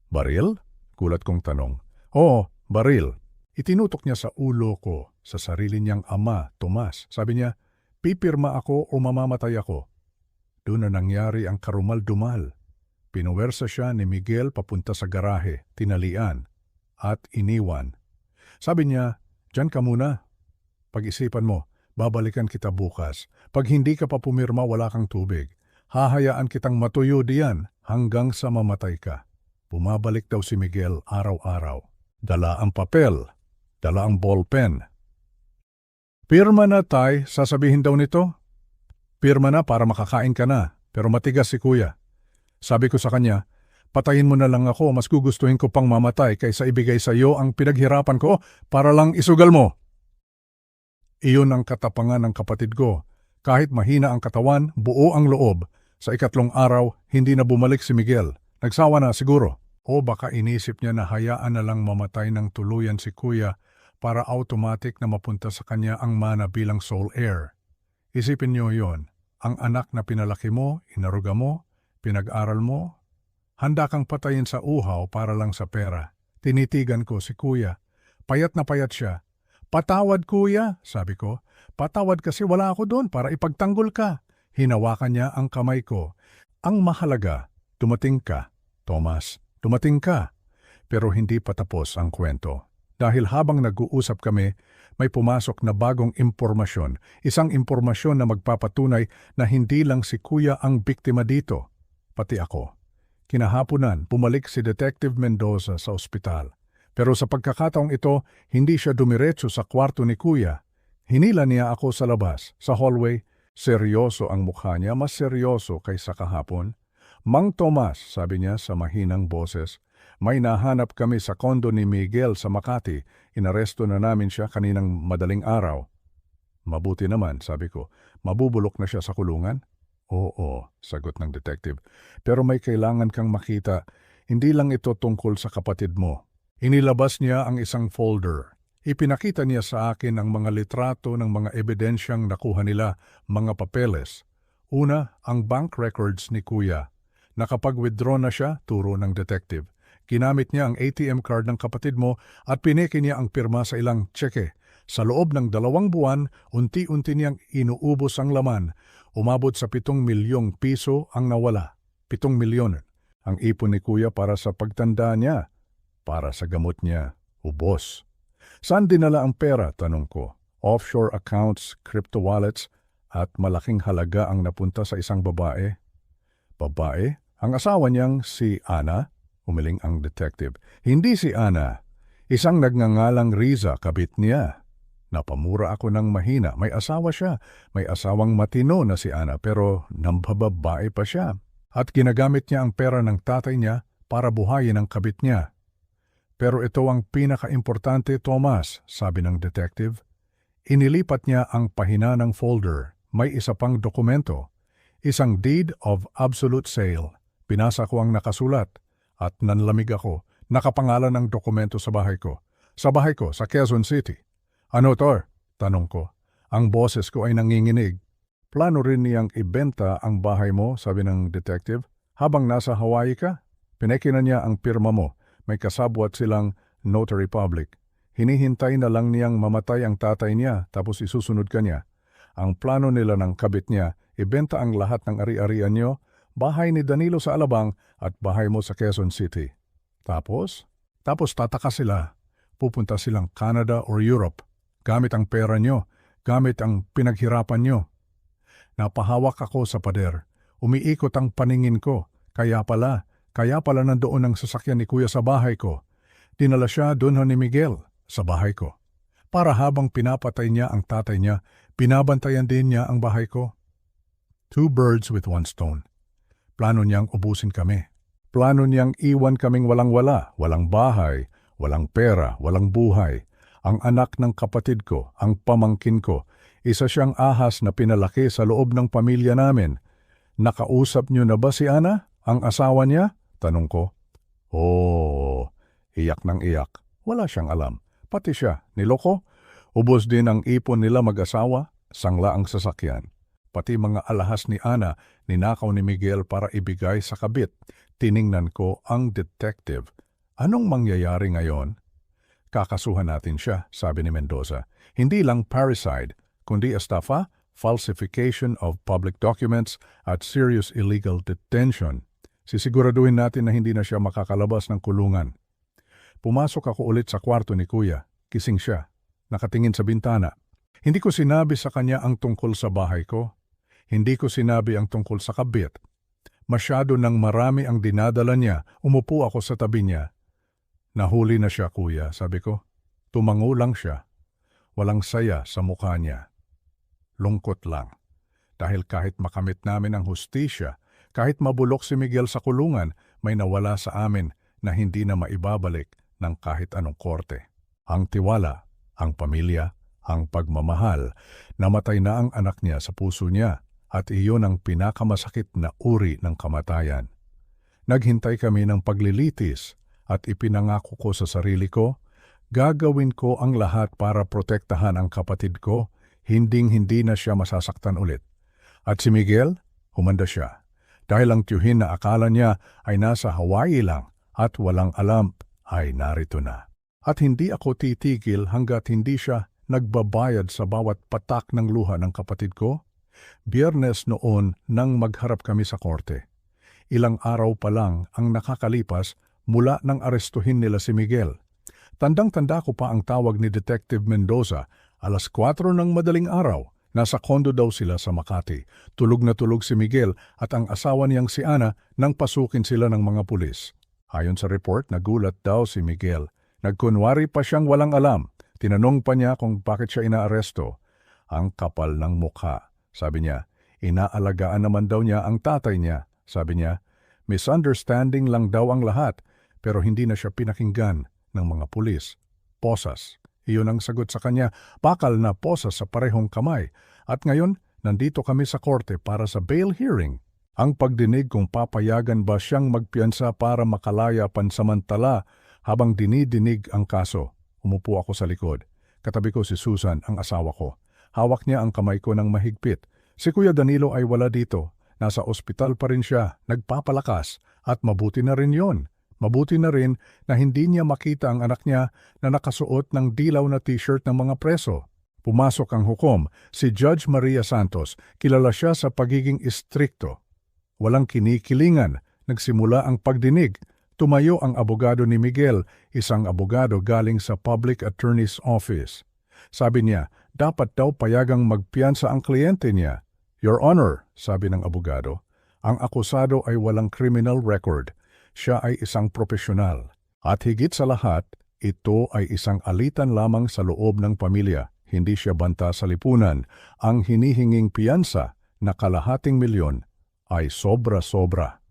Baril? Kulat kong tanong. Oo, baril. Itinutok niya sa ulo ko, sa sarili niyang ama, Tomas. Sabi niya, pipirma ako o mamamatay ako. Doon na nangyari ang karumal-dumal. Pinuwersa siya ni Miguel papunta sa garahe, tinalian, at iniwan. Sabi niya, diyan ka muna. Pag-isipan mo, babalikan kita bukas. Pag hindi ka pa pumirma, wala kang tubig. Hahayaan kitang matuyo diyan hanggang sa mamatay ka. Bumabalik daw si Miguel araw-araw. Dala ang papel, dala ang ballpen. Pirma na tay, sasabihin daw nito. Pirma na para makakain ka na, pero matigas si kuya. Sabi ko sa kanya, patayin mo na lang ako, mas gugustuhin ko pang mamatay kaysa ibigay sa iyo ang pinaghirapan ko para lang isugal mo. Iyon ang katapangan ng kapatid ko. Kahit mahina ang katawan, buo ang loob. Sa 2 araw, hindi na bumalik si Miguel. Nagsawa na siguro. O baka inisip niya na hayaan na lang mamatay ng tuluyan si kuya para automatic na mapunta sa kanya ang mana bilang sole heir. Isipin niyo yon, ang anak na pinalaki mo, inaruga mo, pinag-aral mo, handa kang patayin sa uhaw para lang sa pera. Tinitigan ko si kuya. Payat na payat siya. Patawad kuya, sabi ko. Patawad kasi wala ako doon para ipagtanggol ka. Hinawakan niya ang kamay ko. Ang mahalaga, dumating ka, Tomas. Dumating ka. Pero hindi pa tapos ang kwento. Dahil habang nag-uusap kami, may pumasok na bagong impormasyon. Isang impormasyon na magpapatunay na hindi lang si kuya ang biktima dito, pati ako. Kinahaponan, bumalik si Detective Mendoza sa ospital. Pero sa pagkakataong ito, hindi siya dumiretso sa kwarto ni kuya. Hinila niya ako sa labas, sa hallway. Seryoso ang mukha niya, mas seryoso kaysa kahapon. Mang Tomas, sabi niya sa mahinang boses, may nahanap kami sa kondo ni Miguel sa Makati. Inaresto na namin siya kaninang madaling araw. Mabuti naman, sabi ko. Mabubulok na siya sa kulungan? Oo, sagot ng detective. Pero may kailangan kang makita. Hindi lang ito tungkol sa kapatid mo. Inilabas niya ang isang folder. Ipinakita niya sa akin ang mga litrato ng mga ebidensyang nakuha nila, mga papeles. Una, ang bank records ni Kuya. Nakapag-withdraw na siya, turo ng detective. Ginamit niya ang ATM card ng kapatid mo at pineke niya ang pirma sa ilang tseke. Sa loob ng 2 buwan, unti-unti niyang inuubos ang laman. Umabot sa 7 milyong piso ang nawala. 7 milyon. Ang ipon ni Kuya para sa pagtanda niya. Para sa gamot niya. Ubos. Saan dinala ang pera, tanong ko? Offshore accounts, crypto wallets, at malaking halaga ang napunta sa isang babae. Babae? Ang asawa niyang si Ana? Umiling ang detective. Hindi si Ana. Isang nagngangalang Riza, kabit niya. Napamura ako ng mahina. May asawa siya. May asawang matino na si Ana pero nambababae pa siya. At ginagamit niya ang pera ng tatay niya para buhayin ang kabit niya. Pero ito ang pinaka-importante, Thomas, sabi ng detective. Inilipat niya ang pahina ng folder. May isa pang dokumento. Isang deed of absolute sale. Pinasa ko ang nakasulat at nanlamig ako. Nakapangalan ang dokumento sa bahay ko. Sa bahay ko, sa Quezon City. Ano to? Tanong ko. Ang boses ko ay nanginginig. Plano rin niyang ibenta ang bahay mo, sabi ng detective. Habang nasa Hawaii ka, pineke na niya ang pirma mo. May kasabwat silang notary public. Hinihintay na lang niyang mamatay ang tatay niya tapos isusunod ka niya. Ang plano nila ng kabit niya, ibenta ang lahat ng ari-arian niyo, bahay ni Danilo sa Alabang at bahay mo sa Quezon City. Tapos tataka sila. Pupunta silang Canada or Europe. Gamit ang pera niyo, gamit ang pinaghirapan niyo. Napahawak ako sa pader. Umiikot ang paningin ko. Kaya pala nandoon ang sasakyan ni Kuya sa bahay ko. Dinala siya doon ni Miguel sa bahay ko. Para habang pinapatay niya ang tatay niya, binabantayan din niya ang bahay ko. 2 birds with 1 stone. Plano niyang ubusin kami. Plano niyang iwan kaming walang-wala, walang bahay, walang pera, walang buhay. Ang anak ng kapatid ko, ang pamangkin ko, isa siyang ahas na pinalaki sa loob ng pamilya namin. Nakausap niyo na ba si Ana, ang asawa niya? Tanong ko. Oh, iyak ng iyak. Wala siyang alam. Pati siya, niloko. Ubos din ang ipon nila mag-asawa, sangla ang sasakyan. Pati mga alahas ni Ana, ninakaw ni Miguel para ibigay sa kabit. Tiningnan ko ang detective. Anong mangyayari ngayon? Kakasuhan natin siya, sabi ni Mendoza. Hindi lang parricide, kundi estafa, falsification of public documents at serious illegal detention. Sisiguraduhin natin na hindi na siya makakalabas ng kulungan. Pumasok ako ulit sa kwarto ni Kuya. Kising siya. Nakatingin sa bintana. Hindi ko sinabi sa kanya ang tungkol sa bahay ko. Hindi ko sinabi ang tungkol sa kabit. Masyado nang marami ang dinadala niya. Umupo ako sa tabi niya. Nahuli na siya, Kuya, sabi ko. Tumango lang siya. Walang saya sa mukha niya. Lungkot lang. Dahil kahit makamit namin ang hustisya, kahit mabulok si Miguel sa kulungan, may nawala sa amin na hindi na maibabalik ng kahit anong korte. Ang tiwala, ang pamilya, ang pagmamahal, namatay na ang anak niya sa puso niya at iyon ang pinakamasakit na uri ng kamatayan. Naghintay kami ng paglilitis at ipinangako ko sa sarili ko, gagawin ko ang lahat para protektahan ang kapatid ko, hinding-hindi na siya masasaktan ulit. At si Miguel, humanda siya. Dahil ang tiyuhin na akala niya ay nasa Hawaii lang at walang alam ay narito na. At hindi ako titigil hanggat hindi siya nagbabayad sa bawat patak ng luha ng kapatid ko. Biyernes noon nang magharap kami sa korte. Ilang araw pa lang ang nakakalipas mula nang arestuhin nila si Miguel. Tandang-tanda ko pa ang tawag ni Detective Mendoza, 4:00 ng madaling araw. Nasa kondo daw sila sa Makati. Tulog na tulog si Miguel at ang asawa niyang si Ana nang pasukin sila ng mga pulis. Ayon sa report, nagulat daw si Miguel. Nagkunwari pa siyang walang alam. Tinanong pa niya kung bakit siya inaaresto. Ang kapal ng mukha. Sabi niya, inaalagaan naman daw niya ang tatay niya. Sabi niya, misunderstanding lang daw ang lahat, pero hindi na siya pinakinggan ng mga pulis. Posas. Iyon ang sagot sa kanya, bakal na posas sa parehong kamay. At ngayon, nandito kami sa korte para sa bail hearing. Ang pagdinig kung papayagan ba siyang magpiyansa para makalaya pansamantala habang dinidinig ang kaso. Umupo ako sa likod. Katabi ko si Susan, ang asawa ko. Hawak niya ang kamay ko ng mahigpit. Si Kuya Danilo ay wala dito. Nasa ospital pa rin siya, nagpapalakas. At mabuti na rin yon. Mabuti na rin na hindi niya makita ang anak niya na nakasuot ng dilaw na t-shirt ng mga preso. Pumasok ang hukom, si Judge Maria Santos. Kilala siya sa pagiging istrikto. Walang kinikilingan. Nagsimula ang pagdinig. Tumayo ang abogado ni Miguel, isang abogado galing sa Public Attorney's Office. Sabi niya, dapat daw payagang magpiyansa ang kliyente niya. Your Honor, sabi ng abogado, ang akusado ay walang criminal record. Siya ay isang profesional. At higit sa lahat, ito ay isang alitan lamang sa loob ng pamilya. Hindi siya banta sa lipunan. Ang hinihinging piyansa na kalahating milyon ay sobra-sobra.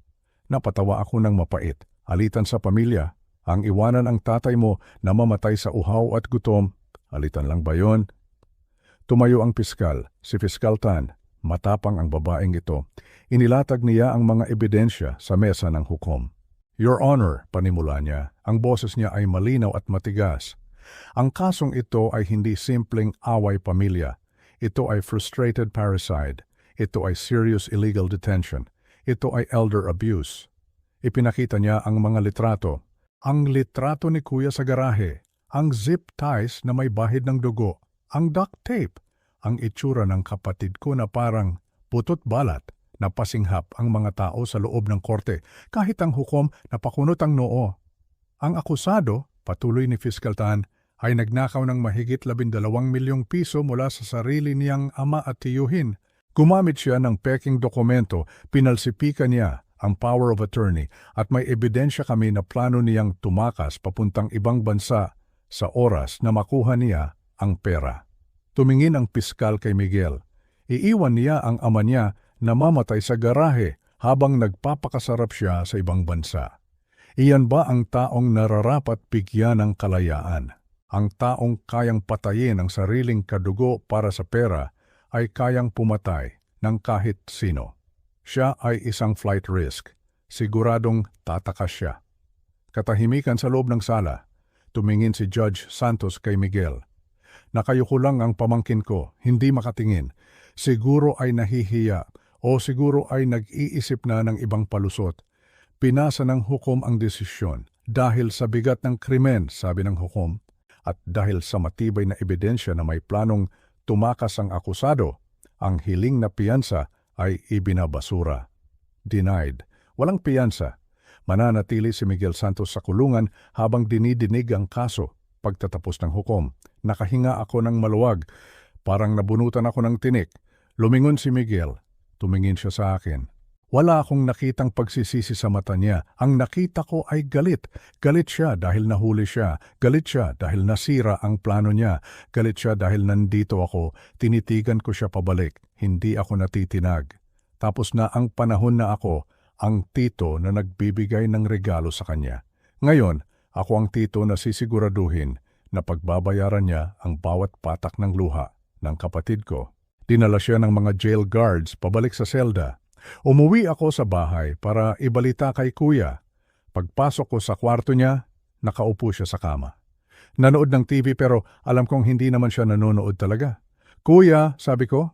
Napatawa ako ng mapait. Alitan sa pamilya. Ang iwanan ang tatay mo na mamatay sa uhaw at gutom. Alitan lang ba yon? Tumayo ang piskal, si Piskal Tan. Matapang ang babaeng ito. Inilatag niya ang mga ebidensya sa mesa ng hukom. Your Honor, panimula niya, ang boses niya ay malinaw at matigas. Ang kasong ito ay hindi simpleng away pamilya. Ito ay frustrated parricide. Ito ay serious illegal detention. Ito ay elder abuse. Ipinakita niya ang mga litrato. Ang litrato ni Kuya sa garahe, ang zip ties na may bahid ng dugo, ang duct tape, ang itsura ng kapatid ko na parang putot balat. Napasinghap ang mga tao sa loob ng korte kahit ang hukom napakunot ang noo. Ang akusado, patuloy ni Fiscal Tan, ay nagnakaw ng mahigit 12 milyong piso mula sa sarili niyang ama at tiyuhin. Gumamit siya ng peking dokumento, pinalsipikan niya ang power of attorney at may ebidensya kami na plano niyang tumakas papuntang ibang bansa sa oras na makuha niya ang pera. Tumingin ang piskal kay Miguel. Iiwan niya ang ama niya na mamatay sa garahe habang nagpapakasarap siya sa ibang bansa. Iyan ba ang taong nararapat bigyan ng kalayaan? Ang taong kayang patayin ang sariling kadugo para sa pera ay kayang pumatay ng kahit sino. Siya ay isang flight risk. Siguradong tatakas siya. Katahimikan sa loob ng sala. Tumingin si Judge Santos kay Miguel. Nakayuko lang ang pamangkin ko, hindi makatingin. Siguro ay nahihiya o siguro ay nag-iisip na ng ibang palusot. Pinasa ng hukom ang desisyon dahil sa bigat ng krimen, sabi ng hukom, at dahil sa matibay na ebidensya na may planong tumakas ang akusado, ang hiling na piyansa ay ibinabasura. Denied. Walang piyansa. Mananatili si Miguel Santos sa kulungan habang dinidinig ang kaso. Pagtatapos ng hukom, nakahinga ako ng maluwag. Parang nabunutan ako ng tinik. Lumingon si Miguel. Tumingin siya sa akin. Wala akong nakitang pagsisisi sa mata niya. Ang nakita ko ay galit. Galit siya dahil nahuli siya. Galit siya dahil nasira ang plano niya. Galit siya dahil nandito ako. Tinitigan ko siya pabalik. Hindi ako natitinag. Tapos na ang panahon na ako, ang tito na nagbibigay ng regalo sa kanya. Ngayon, ako ang tito na sisiguraduhin na pagbabayaran niya ang bawat patak ng luha ng kapatid ko. Dinala siya ng mga jail guards pabalik sa selda. Umuwi ako sa bahay para ibalita kay Kuya. Pagpasok ko sa kwarto niya, nakaupo siya sa kama. Nanood ng TV pero alam kong hindi naman siya nanonood talaga. Kuya, sabi ko.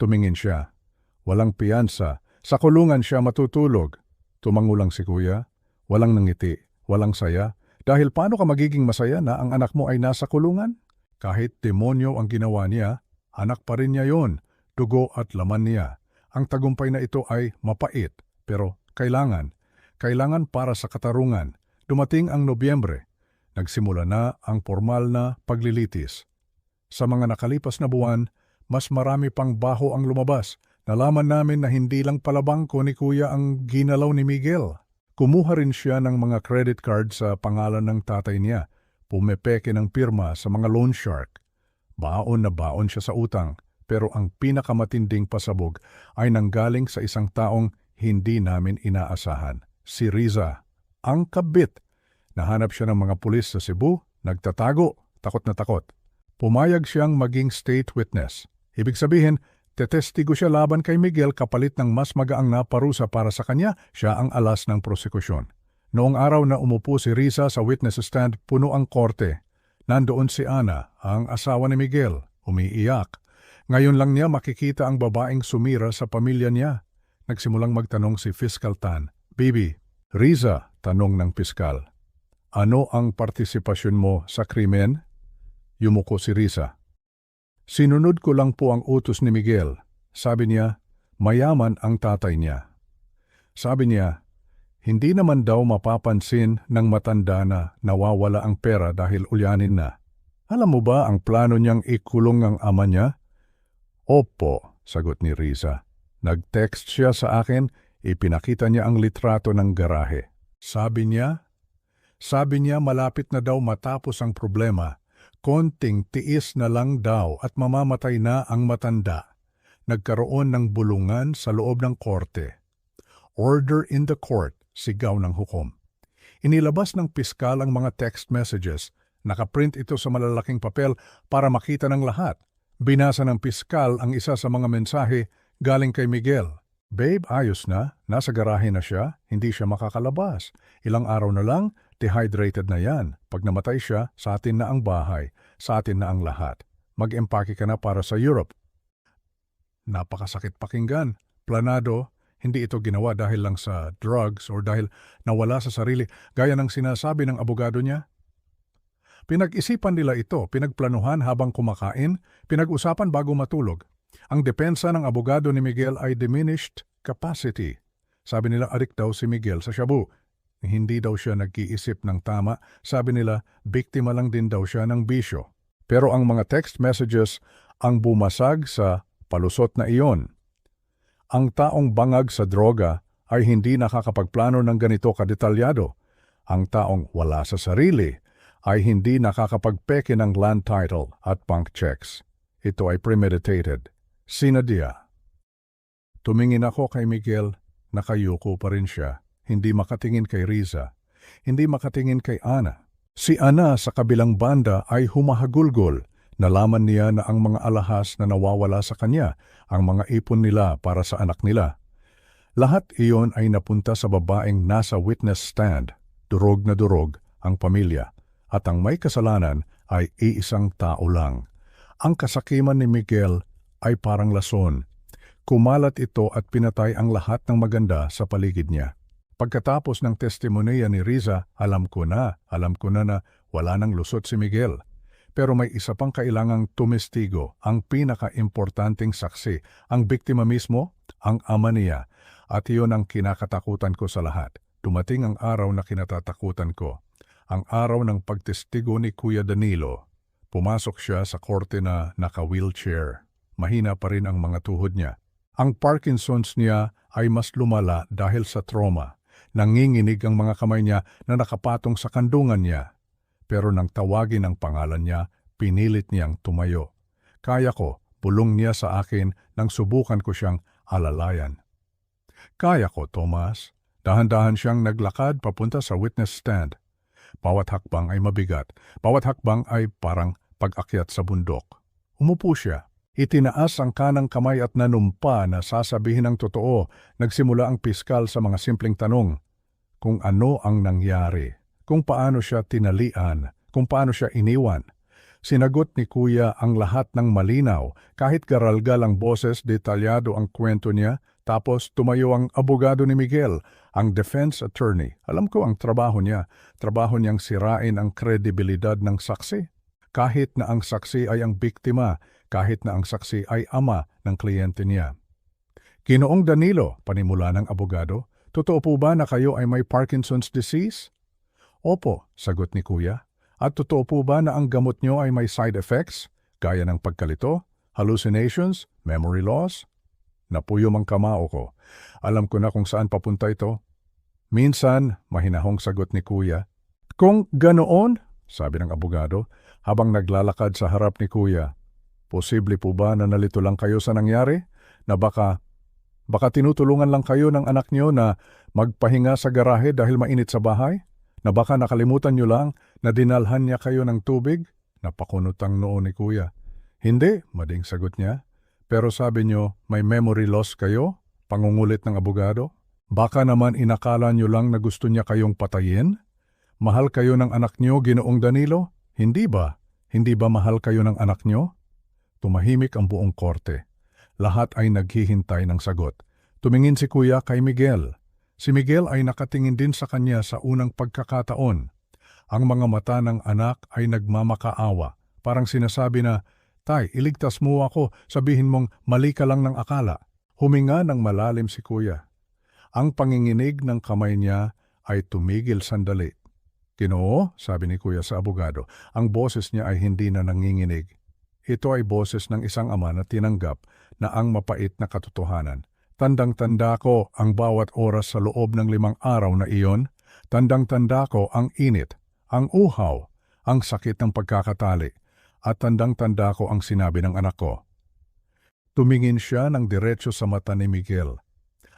Tumingin siya. Walang piyansa. Sa kulungan siya matutulog. Tumango lang si Kuya. Walang nangiti, walang saya. Dahil paano ka magiging masaya na ang anak mo ay nasa kulungan? Kahit demonyo ang ginawa niya, anak pa rin niya yon, dugo at laman niya. Ang tagumpay na ito ay mapait, pero kailangan para sa katarungan. Dumating ang Nobyembre. Nagsimula na ang formal na paglilitis. Sa mga nakalipas na buwan, mas marami pang baho ang lumabas. Nalaman namin na hindi lang pala bangko ni Kuya ang ginalaw ni Miguel. Kumuha rin siya ng mga credit card sa pangalan ng tatay niya. Pumepeke ng pirma sa mga loan shark. Baon na baon siya sa utang, pero ang pinakamatinding pasabog ay nanggaling sa isang taong hindi namin inaasahan. Si Riza, ang kabit. Nahanap siya ng mga pulis sa Cebu, nagtatago, takot na takot. Pumayag siyang maging state witness. Ibig sabihin, tetestigo siya laban kay Miguel kapalit ng mas magaang na parusa para sa kanya, siya ang alas ng prosekusyon. Noong araw na umupo si Riza sa witness stand, puno ang korte. Nandoon si Ana, ang asawa ni Miguel, umiiyak. Ngayon lang niya makikita ang babaeng sumira sa pamilya niya. Nagsimulang magtanong si Fiscal Tan. Bibi, Riza, tanong ng piskal. Ano ang partisipasyon mo sa krimen? Yumuko si Riza. Sinunod ko lang po ang utos ni Miguel. Sabi niya, mayaman ang tatay niya. Sabi niya, hindi naman daw mapapansin ng matanda na nawawala ang pera dahil ulyanin na. Alam mo ba ang plano niyang ikulong ang ama niya? Opo, sagot ni Riza. Nag-text siya sa akin, ipinakita niya ang litrato ng garahe. Sabi niya malapit na daw matapos ang problema. Konting tiis na lang daw at mamamatay na ang matanda. Nagkaroon ng bulungan sa loob ng korte. Order in the court, sigaw ng hukom. Inilabas ng piskal ang mga text messages. Nakaprint ito sa malalaking papel para makita ng lahat. Binasa ng piskal ang isa sa mga mensahe galing kay Miguel. Babe, ayos na. Nasa garahe na siya. Hindi siya makakalabas. Ilang araw na lang, dehydrated na yan. Pag namatay siya, sa atin na ang bahay. Sa atin na ang lahat. Mag-empake ka na para sa Europe. Napakasakit pakinggan. Planado, hindi ito ginawa dahil lang sa drugs or dahil nawala sa sarili, gaya ng sinasabi ng abogado niya. Pinag-isipan nila ito, pinagplanuhan habang kumakain, pinag-usapan bago matulog. Ang depensa ng abogado ni Miguel ay diminished capacity. Sabi nila adik daw si Miguel sa shabu. Hindi daw siya nag-iisip ng tama. Sabi nila biktima lang din daw siya ng bisyo. Pero ang mga text messages ang bumasag sa palusot na iyon. Ang taong bangag sa droga ay hindi nakakapagplano ng ganito kadetalyado. Ang taong wala sa sarili ay hindi nakakapagpeke ng land title at bank checks. Ito ay premeditated. Sinadya. Tumingin ako kay Miguel, nakayuko pa rin siya. Hindi makatingin kay Riza. Hindi makatingin kay Ana. Si Ana sa kabilang banda ay humahagulgol. Nalaman niya na ang mga alahas na nawawala sa kanya, ang mga ipon nila para sa anak nila. Lahat iyon ay napunta sa babaeng nasa witness stand. Durog na durog ang pamilya. At ang may kasalanan ay iisang tao lang. Ang kasakiman ni Miguel ay parang lason. Kumalat ito at pinatay ang lahat ng maganda sa paligid niya. Pagkatapos ng testimonya ni Riza, alam ko na wala nang lusot si Miguel. Pero may isa pang kailangang tumestigo, ang pinaka-importanting saksi, ang biktima mismo, ang ama niya. At iyon ang kinakatakutan ko sa lahat. Dumating ang araw na kinatatakutan ko. Ang araw ng pagtestigo ni Kuya Danilo. Pumasok siya sa korte na naka-wheelchair. Mahina pa rin ang mga tuhod niya. Ang Parkinson's niya ay mas lumala dahil sa trauma. Nanginginig ang mga kamay niya na nakapatong sa kandungan niya. Pero nang tawagin ang pangalan niya, pinilit niyang tumayo. Kaya ko, bulong niya sa akin nang subukan ko siyang alalayan. Kaya ko, Thomas. Dahan-dahan siyang naglakad papunta sa witness stand. Bawat hakbang ay mabigat. Bawat hakbang ay parang pag-akyat sa bundok. Umupo siya. Itinaas ang kanang kamay at nanumpa na sasabihin ang totoo. Nagsimula ang piskal sa mga simpleng tanong. Kung ano ang nangyari. Kung paano siya tinalian. Kung paano siya iniwan. Sinagot ni Kuya ang lahat ng malinaw. Kahit garalgal ang boses, detalyado ang kwento niya. Tapos tumayo ang abogado ni Miguel, ang defense attorney. Alam ko ang trabaho niya. Trabaho niyang sirain ang kredibilidad ng saksi. Kahit na ang saksi ay ang biktima, kahit na ang saksi ay ama ng kliyente niya. Ginoong Danilo, panimula ng abogado, totoo po ba na kayo ay may Parkinson's disease? Opo, sagot ni Kuya. At totoo po ba na ang gamot niyo ay may side effects, gaya ng pagkalito, hallucinations, memory loss? Napuyom ang kamao ko. Alam ko na kung saan papunta ito. Minsan, mahinahong sagot ni Kuya. Kung ganoon, sabi ng abogado, habang naglalakad sa harap ni Kuya, Posible po ba na nalito lang kayo sa nangyari? Na baka tinutulungan lang kayo ng anak niyo na magpahinga sa garahe dahil mainit sa bahay? Na baka nakalimutan niyo lang na dinalhan niya kayo ng tubig? Napakunutang noo ni Kuya. Hindi, mading sagot niya. Pero sabi niyo, may memory loss kayo? Pangungulit ng abogado? Baka naman inakala niyo lang na gusto niya kayong patayin? Mahal kayo ng anak niyo, Ginoong Danilo? Hindi ba? Hindi ba mahal kayo ng anak niyo? Tumahimik ang buong korte. Lahat ay naghihintay ng sagot. Tumingin si Kuya kay Miguel. Si Miguel ay nakatingin din sa kanya sa unang pagkakataon. Ang mga mata ng anak ay nagmamakaawa. Parang sinasabi na, Tay, iligtas mo ako, sabihin mong mali ka lang ng akala. Huminga ng malalim si Kuya. Ang panginginig ng kamay niya ay tumigil sandali. Ginoo, sabi ni Kuya sa abogado, ang boses niya ay hindi na nanginginig. Ito ay boses ng isang ama na tinanggap na ang mapait na katotohanan. Tandang-tanda ko ang bawat oras sa loob ng 5 araw na iyon. Tandang-tanda ko ang init, ang uhaw, ang sakit ng pagkakatali. At tandang-tanda ko ang sinabi ng anak ko. Tumingin siya ng diretso sa mata ni Miguel.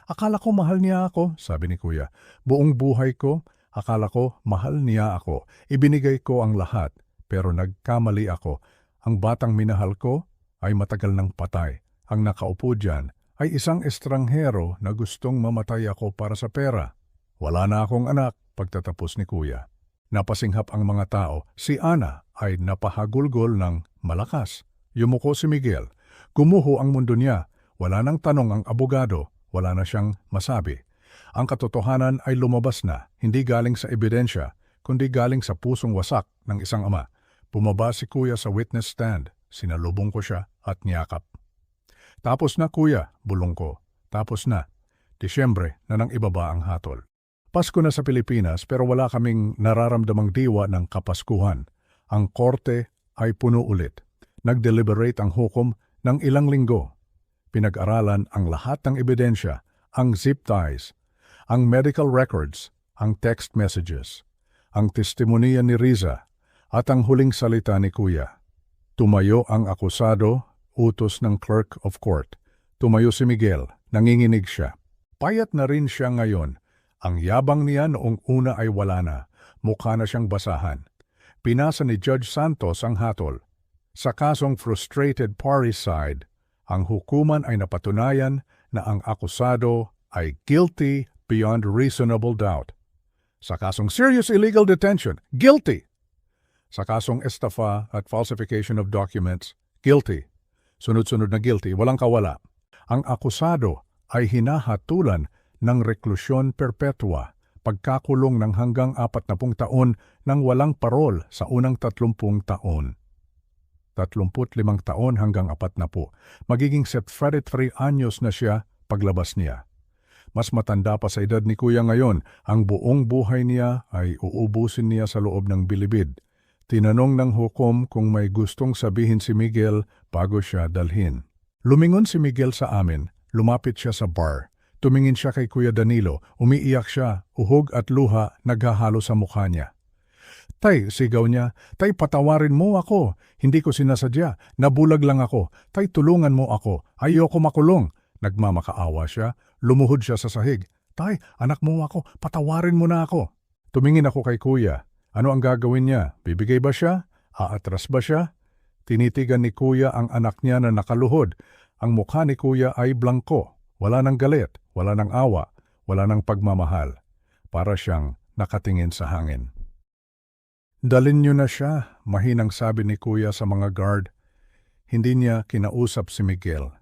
Akala ko mahal niya ako, sabi ni Kuya. Buong buhay ko, akala ko mahal niya ako. Ibinigay ko ang lahat, pero nagkamali ako. Ang batang minahal ko ay matagal nang patay. Ang nakaupo diyan ay isang estranghero na gustong mamatay ako para sa pera. Wala na akong anak, pagtatapos ni Kuya. Napasinghap ang mga tao. Si Ana ay napahagulgol ng malakas. Yumuko si Miguel. Gumuho ang mundo niya. Wala nang tanong ang abogado. Wala na siyang masabi. Ang katotohanan ay lumabas na, hindi galing sa ebidensya, kundi galing sa pusong wasak ng isang ama. Bumaba si Kuya sa witness stand. Sinalubong ko siya at niyakap. Tapos na Kuya, bulong ko. Tapos na. Disyembre na nang ibaba ang hatol. Pasko na sa Pilipinas pero wala kaming nararamdamang diwa ng Kapaskuhan. Ang korte ay puno ulit. Nag-deliberate ang hukom ng ilang linggo. Pinag-aralan ang lahat ng ebidensya, ang zip ties, ang medical records, ang text messages, ang testimonya ni Riza, at ang huling salita ni Kuya. Tumayo ang akusado, utos ng clerk of court. Tumayo si Miguel, nanginginig siya. Payat na rin siya ngayon. Ang yabang niya noong una ay wala na. Mukha na siyang basahan. Pinasa ni Judge Santos ang hatol. Sa kasong frustrated parricide, ang hukuman ay napatunayan na ang akusado ay guilty beyond reasonable doubt. Sa kasong serious illegal detention, guilty. Sa kasong estafa at falsification of documents, guilty. Sunod-sunod na guilty, walang kawala. Ang akusado ay hinahatulan ng reklusyon perpetua, pagkakulong ng hanggang 40 taon nang walang parol sa unang 30 taon. 35 taon hanggang 40. Magiging 73 anyos na siya paglabas niya. Mas matanda pa sa edad ni Kuya ngayon, ang buong buhay niya ay uubusin niya sa loob ng bilibid. Tinanong ng hukom kung may gustong sabihin si Miguel bago siya dalhin. Lumingon si Miguel sa amin, lumapit siya sa bar. Tumingin siya kay Kuya Danilo, umiiyak siya, uhog at luha naghahalo sa mukha niya. Tay, sigaw niya, Tay, patawarin mo ako. Hindi ko sinasadya, nabulag lang ako. Tay, tulungan mo ako. Ayoko makulong. Nagmamakaawa siya, lumuhod siya sa sahig. Tay, anak mo ako, patawarin mo na ako. Tumingin ako kay Kuya. Ano ang gagawin niya? Bibigay ba siya? Aatras ba siya? Tinitigan ni Kuya ang anak niya na nakaluhod. Ang mukha ni Kuya ay blangko. Wala nang galit, wala nang awa, wala nang pagmamahal. Para siyang nakatingin sa hangin. Dalin niyo na siya, mahinang sabi ni Kuya sa mga guard. Hindi niya kinausap si Miguel.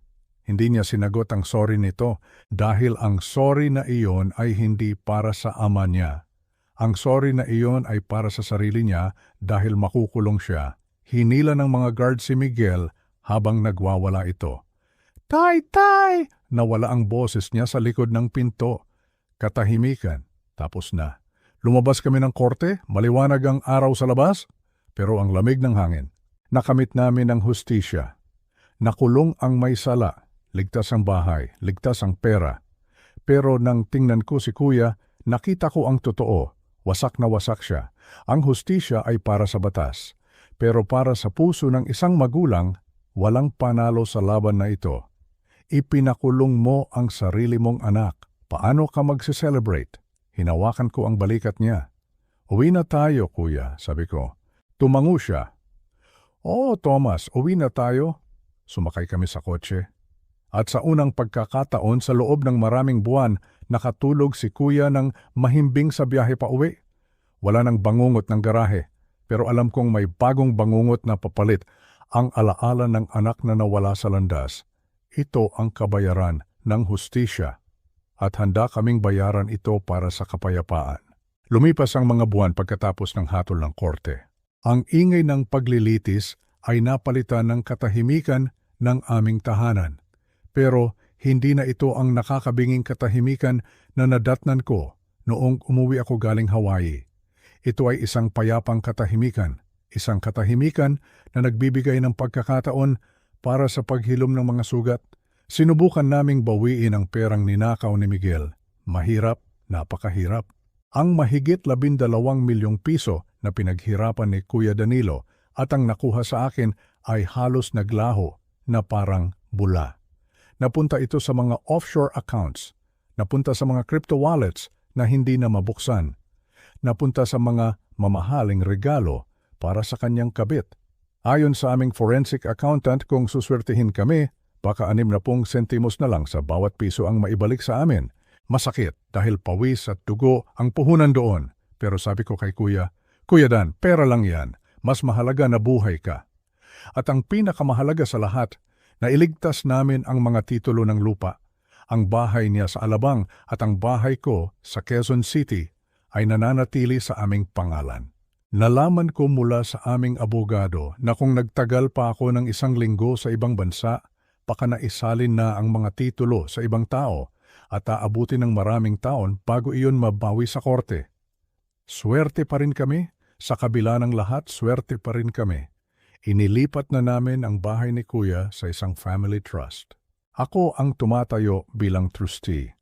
Hindi niya sinagot ang sorry nito dahil ang sorry na iyon ay hindi para sa ama niya. Ang sorry na iyon ay para sa sarili niya dahil makukulong siya. Hinila ng mga guard si Miguel habang nagwawala ito. Tay! Tay! Nawala ang boses niya sa likod ng pinto. Katahimikan. Tapos na. Lumabas kami ng korte, maliwanag ang araw sa labas, pero ang lamig ng hangin. Nakamit namin ang hustisya. Nakulong ang may sala, ligtas ang bahay, ligtas ang pera. Pero nang tingnan ko si Kuya, nakita ko ang totoo. Wasak na wasak siya. Ang hustisya ay para sa batas. Pero para sa puso ng isang magulang, Walang panalo sa laban na ito. Ipinakulong mo ang sarili mong anak. Paano ka magse-celebrate? Hinawakan ko ang balikat niya. Uwi na tayo, kuya, sabi ko. Tumango siya. Oo, Thomas, uwi na tayo. Sumakay kami sa kotse. At sa unang pagkakataon sa loob ng maraming buwan, nakatulog si kuya ng mahimbing sa biyahe pa uwi. Wala nang bangungot ng garahe, pero alam kong may bagong bangungot na papalit, ang alaala ng anak na nawala sa landas. Ito ang kabayaran ng hustisya, at handa kaming bayaran ito para sa kapayapaan. Lumipas ang mga buwan pagkatapos ng hatol ng korte. Ang ingay ng paglilitis ay napalitan ng katahimikan ng aming tahanan. Pero hindi na ito ang nakakabinging katahimikan na nadatnan ko noong umuwi ako galing Hawaii. Ito ay isang payapang katahimikan, isang katahimikan na nagbibigay ng pagkakataon para sa paghilom ng mga sugat. Sinubukan naming bawiin ang perang ninakaw ni Miguel. Mahirap, napakahirap. Ang mahigit 12 milyong piso na pinaghirapan ni Kuya Danilo at ang nakuha sa akin ay halos naglaho na parang bula. Napunta ito sa mga offshore accounts, napunta sa mga crypto wallets na hindi na mabuksan, napunta sa mga mamahaling regalo para sa kanyang kabit. Ayon sa aming forensic accountant, kung suswertihin kami, baka 60 sentimos na lang sa bawat piso ang maibalik sa amin. Masakit dahil pawis at dugo ang puhunan doon. Pero sabi ko kay Kuya, Kuya Dan, pera lang yan. Mas mahalaga na buhay ka. At ang pinakamahalaga sa lahat, nailigtas namin ang mga titulo ng lupa. Ang bahay niya sa Alabang at ang bahay ko sa Quezon City ay nananatili sa aming pangalan. Nalaman ko mula sa aming abogado na kung nagtagal pa ako ng 1 linggo sa ibang bansa, baka naisalin na ang mga titulo sa ibang tao at aabutin ng maraming taon bago iyon mabawi sa korte. Swerte pa rin kami, sa kabila ng lahat, swerte pa rin kami. Inilipat na namin ang bahay ni Kuya sa isang family trust. Ako ang tumatayo bilang trustee.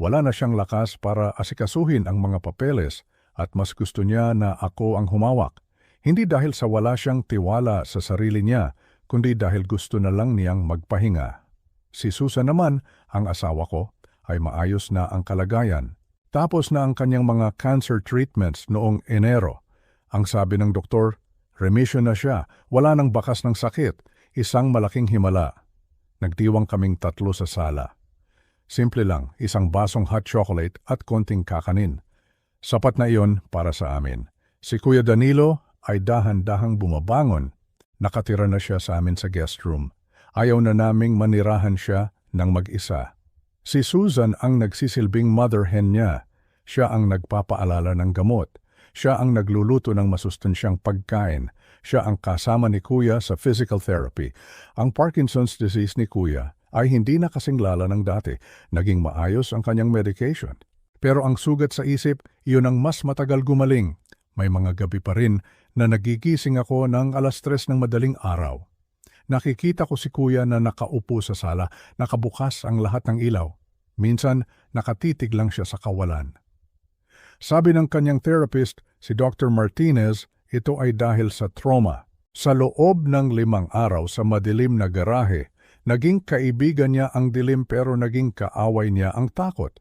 Wala na siyang lakas para asikasuhin ang mga papeles at mas gusto niya na ako ang humawak. Hindi dahil sa wala siyang tiwala sa sarili niya, kundi dahil gusto na lang niyang magpahinga. Si Susan naman, ang asawa ko, ay maayos na ang kalagayan. Tapos na ang kanyang mga cancer treatments noong Enero. Ang sabi ng doktor, remission na siya, wala nang bakas ng sakit, isang malaking himala. Nagdiwang kaming 3 sa sala. Simple lang, isang basong hot chocolate at konting kakanin. Sapat na iyon para sa amin. Si Kuya Danilo ay dahan-dahang bumabangon. Nakatira na siya sa amin sa guest room. Ayaw na naming manirahan siya ng mag-isa. Si Susan ang nagsisilbing mother hen niya. Siya ang nagpapaalala ng gamot. Siya ang nagluluto ng masustansyang pagkain. Siya ang kasama ni Kuya sa physical therapy. Ang Parkinson's disease ni Kuya ay hindi na kasing lala ng dati. Naging maayos ang kanyang medication. Pero ang sugat sa isip, iyon ang mas matagal gumaling. May mga gabi pa rin na nagigising ako ng 3:00 ng madaling araw. Nakikita ko si Kuya na nakaupo sa sala, nakabukas ang lahat ng ilaw. Minsan, nakatitig lang siya sa kawalan. Sabi ng kanyang therapist, si Dr. Martinez, ito ay dahil sa trauma. Sa loob ng 5 araw sa madilim na garahe, naging kaibigan niya ang dilim pero naging kaaway niya ang takot.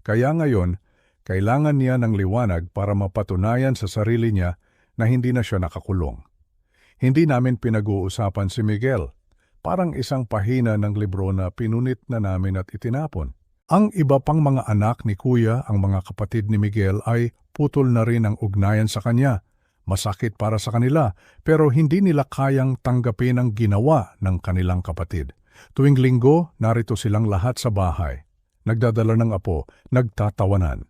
Kaya ngayon, kailangan niya ng liwanag para mapatunayan sa sarili niya na hindi na siya nakakulong. Hindi namin pinag-uusapan si Miguel. Parang isang pahina ng libro na pinunit na namin at itinapon. Ang iba pang mga anak ni Kuya, ang mga kapatid ni Miguel, ay putol na rin ang ugnayan sa kanya. Masakit para sa kanila, pero hindi nila kayang tanggapin ang ginawa ng kanilang kapatid. Tuwing linggo, narito silang lahat sa bahay. Nagdadala ng apo, nagtatawanan.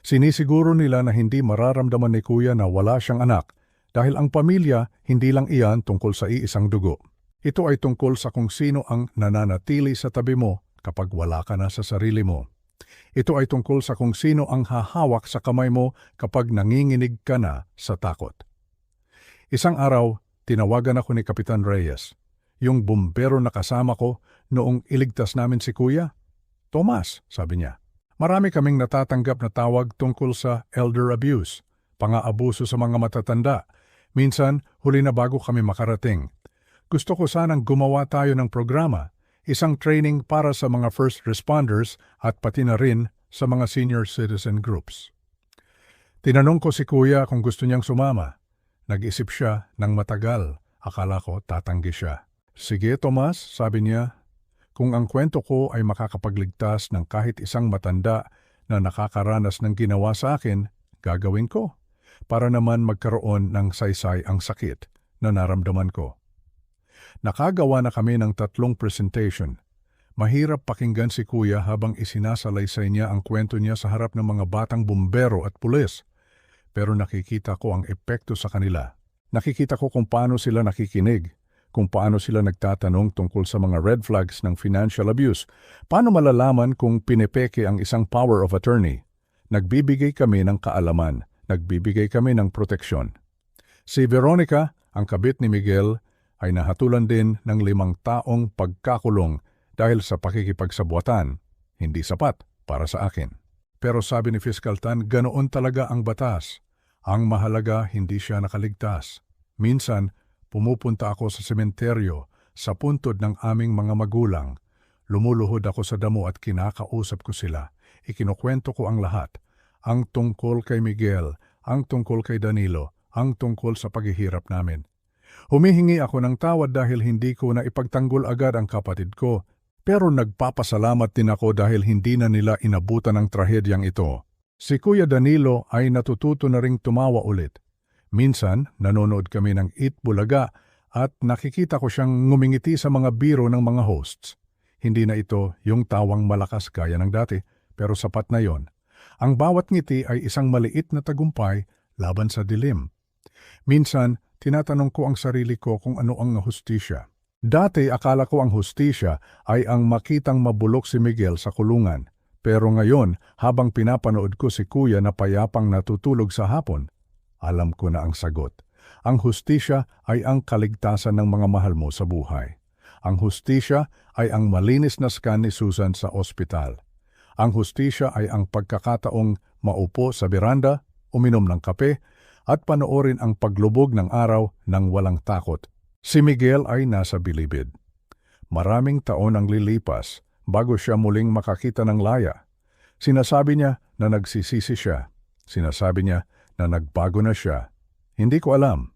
Sinisiguro nila na hindi mararamdaman ni Kuya na wala siyang anak, dahil ang pamilya, hindi lang iyan tungkol sa iisang dugo. Ito ay tungkol sa kung sino ang nananatili sa tabi mo kapag wala ka na sa sarili mo. Ito ay tungkol sa kung sino ang hahawak sa kamay mo kapag nanginginig ka na sa takot. Isang araw, tinawagan ako ni Kapitan Reyes, yung bumbero na kasama ko noong iligtas namin si Kuya. Tomas, sabi niya, marami kaming natatanggap na tawag tungkol sa elder abuse, pang-aabuso sa mga matatanda. Minsan, huli na bago kami makarating. Gusto ko sanang gumawa tayo ng programa, isang training para sa mga first responders at pati na rin sa mga senior citizen groups. Tinanong ko si Kuya kung gusto niyang sumama. Nag-isip siya ng matagal. Akala ko tatanggi siya. Sige, Tomas, sabi niya. Kung ang kwento ko ay makakapagligtas ng kahit isang matanda na nakakaranas ng ginawa sa akin, gagawin ko. Para naman magkaroon ng saysay ang sakit na naramdaman ko. Nakagawa na kami ng 3 presentation. Mahirap pakinggan si Kuya habang isinasalaysay niya ang kwento niya sa harap ng mga batang bumbero at pulis. Pero nakikita ko ang epekto sa kanila. Nakikita ko kung paano sila nakikinig, kung paano sila nagtatanong tungkol sa mga red flags ng financial abuse, paano malalaman kung pinepeke ang isang power of attorney. Nagbibigay kami ng kaalaman, nagbibigay kami ng proteksyon. Si Veronica, ang kabit ni Miguel, ay nahatulan din ng 5 taong pagkakulong dahil sa pakikipagsabuatan, hindi sapat para sa akin. Pero sabi ni Fiscal Tan, ganoon talaga ang batas. Ang mahalaga, hindi siya nakaligtas. Minsan, pumupunta ako sa sementeryo, sa puntod ng aming mga magulang. Lumuluhod ako sa damo at kinakausap ko sila. Ikinukwento ko ang lahat. Ang tungkol kay Miguel, ang tungkol kay Danilo, ang tungkol sa paghihirap namin. Humihingi ako ng tawad dahil hindi ko na ipagtanggol agad ang kapatid ko, pero nagpapasalamat din ako dahil hindi na nila inabutan ang trahedyang ito. Si Kuya Danilo ay natututo na ring tumawa ulit. Minsan, nanonood kami ng Eat Bulaga at nakikita ko siyang ngumingiti sa mga biro ng mga hosts. Hindi na ito yung tawang malakas gaya ng dati, pero sapat na yon. Ang bawat ngiti ay isang maliit na tagumpay laban sa dilim. Minsan, tinatanong ko ang sarili ko kung ano ang hustisya. Dati akala ko ang hustisya ay ang makitang mabulok si Miguel sa kulungan. Pero ngayon, habang pinapanood ko si Kuya na payapang natutulog sa hapon, alam ko na ang sagot. Ang hustisya ay ang kaligtasan ng mga mahal mo sa buhay. Ang hustisya ay ang malinis na scan ni Susan sa ospital. Ang hustisya ay ang pagkakataong maupo sa beranda, uminom ng kape, at panoorin ang paglubog ng araw ng walang takot. Si Miguel ay nasa bilibid. Maraming taon ang lilipas bago siya muling makakita ng laya. Sinasabi niya na nagsisisi siya. Sinasabi niya na nagbago na siya. Hindi ko alam.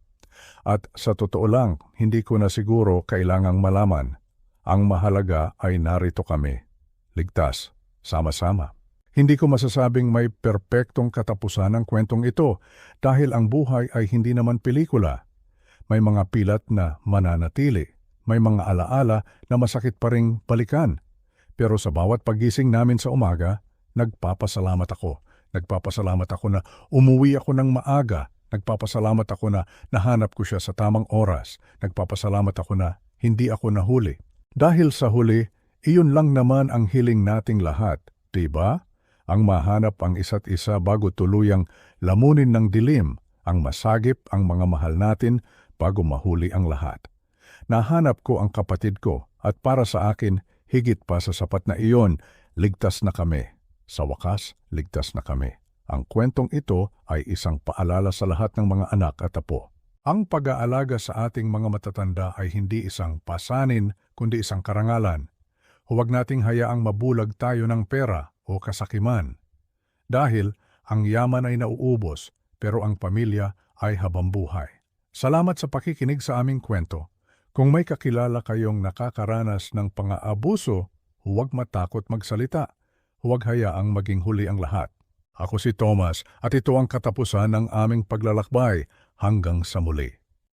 At sa totoo lang, hindi ko na siguro kailangang malaman. Ang mahalaga ay narito kami. Ligtas, sama-sama. Hindi ko masasabing may perpektong katapusan ang kwentong ito dahil ang buhay ay hindi naman pelikula. May mga pilat na mananatili, may mga alaala na masakit pa ring balikan. Pero sa bawat pagising namin sa umaga, nagpapasalamat ako. Nagpapasalamat ako na umuwi ako ng maaga. Nagpapasalamat ako na nahanap ko siya sa tamang oras. Nagpapasalamat ako na hindi ako nahuli. Dahil sa huli, iyon lang naman ang hiling nating lahat, diba? Ang mahanap ang isa't isa bago tuluyang lamunin ng dilim, ang masagip ang mga mahal natin bago mahuli ang lahat. Nahanap ko ang kapatid ko at para sa akin, higit pa sa sapat na iyon, ligtas na kami. Sa wakas, ligtas na kami. Ang kwentong ito ay isang paalala sa lahat ng mga anak at apo. Ang pag-aalaga sa ating mga matatanda ay hindi isang pasanin, kundi isang karangalan. Huwag nating hayaang mabulag tayo ng pera o kasakiman. Dahil ang yaman ay nauubos, pero ang pamilya ay habambuhay. Salamat sa pakikinig sa aming kwento. Kung may kakilala kayong nakakaranas ng pang-aabuso, huwag matakot magsalita. Huwag hayaang maging huli ang lahat. Ako si Thomas at ito ang katapusan ng aming paglalakbay hanggang sa muli.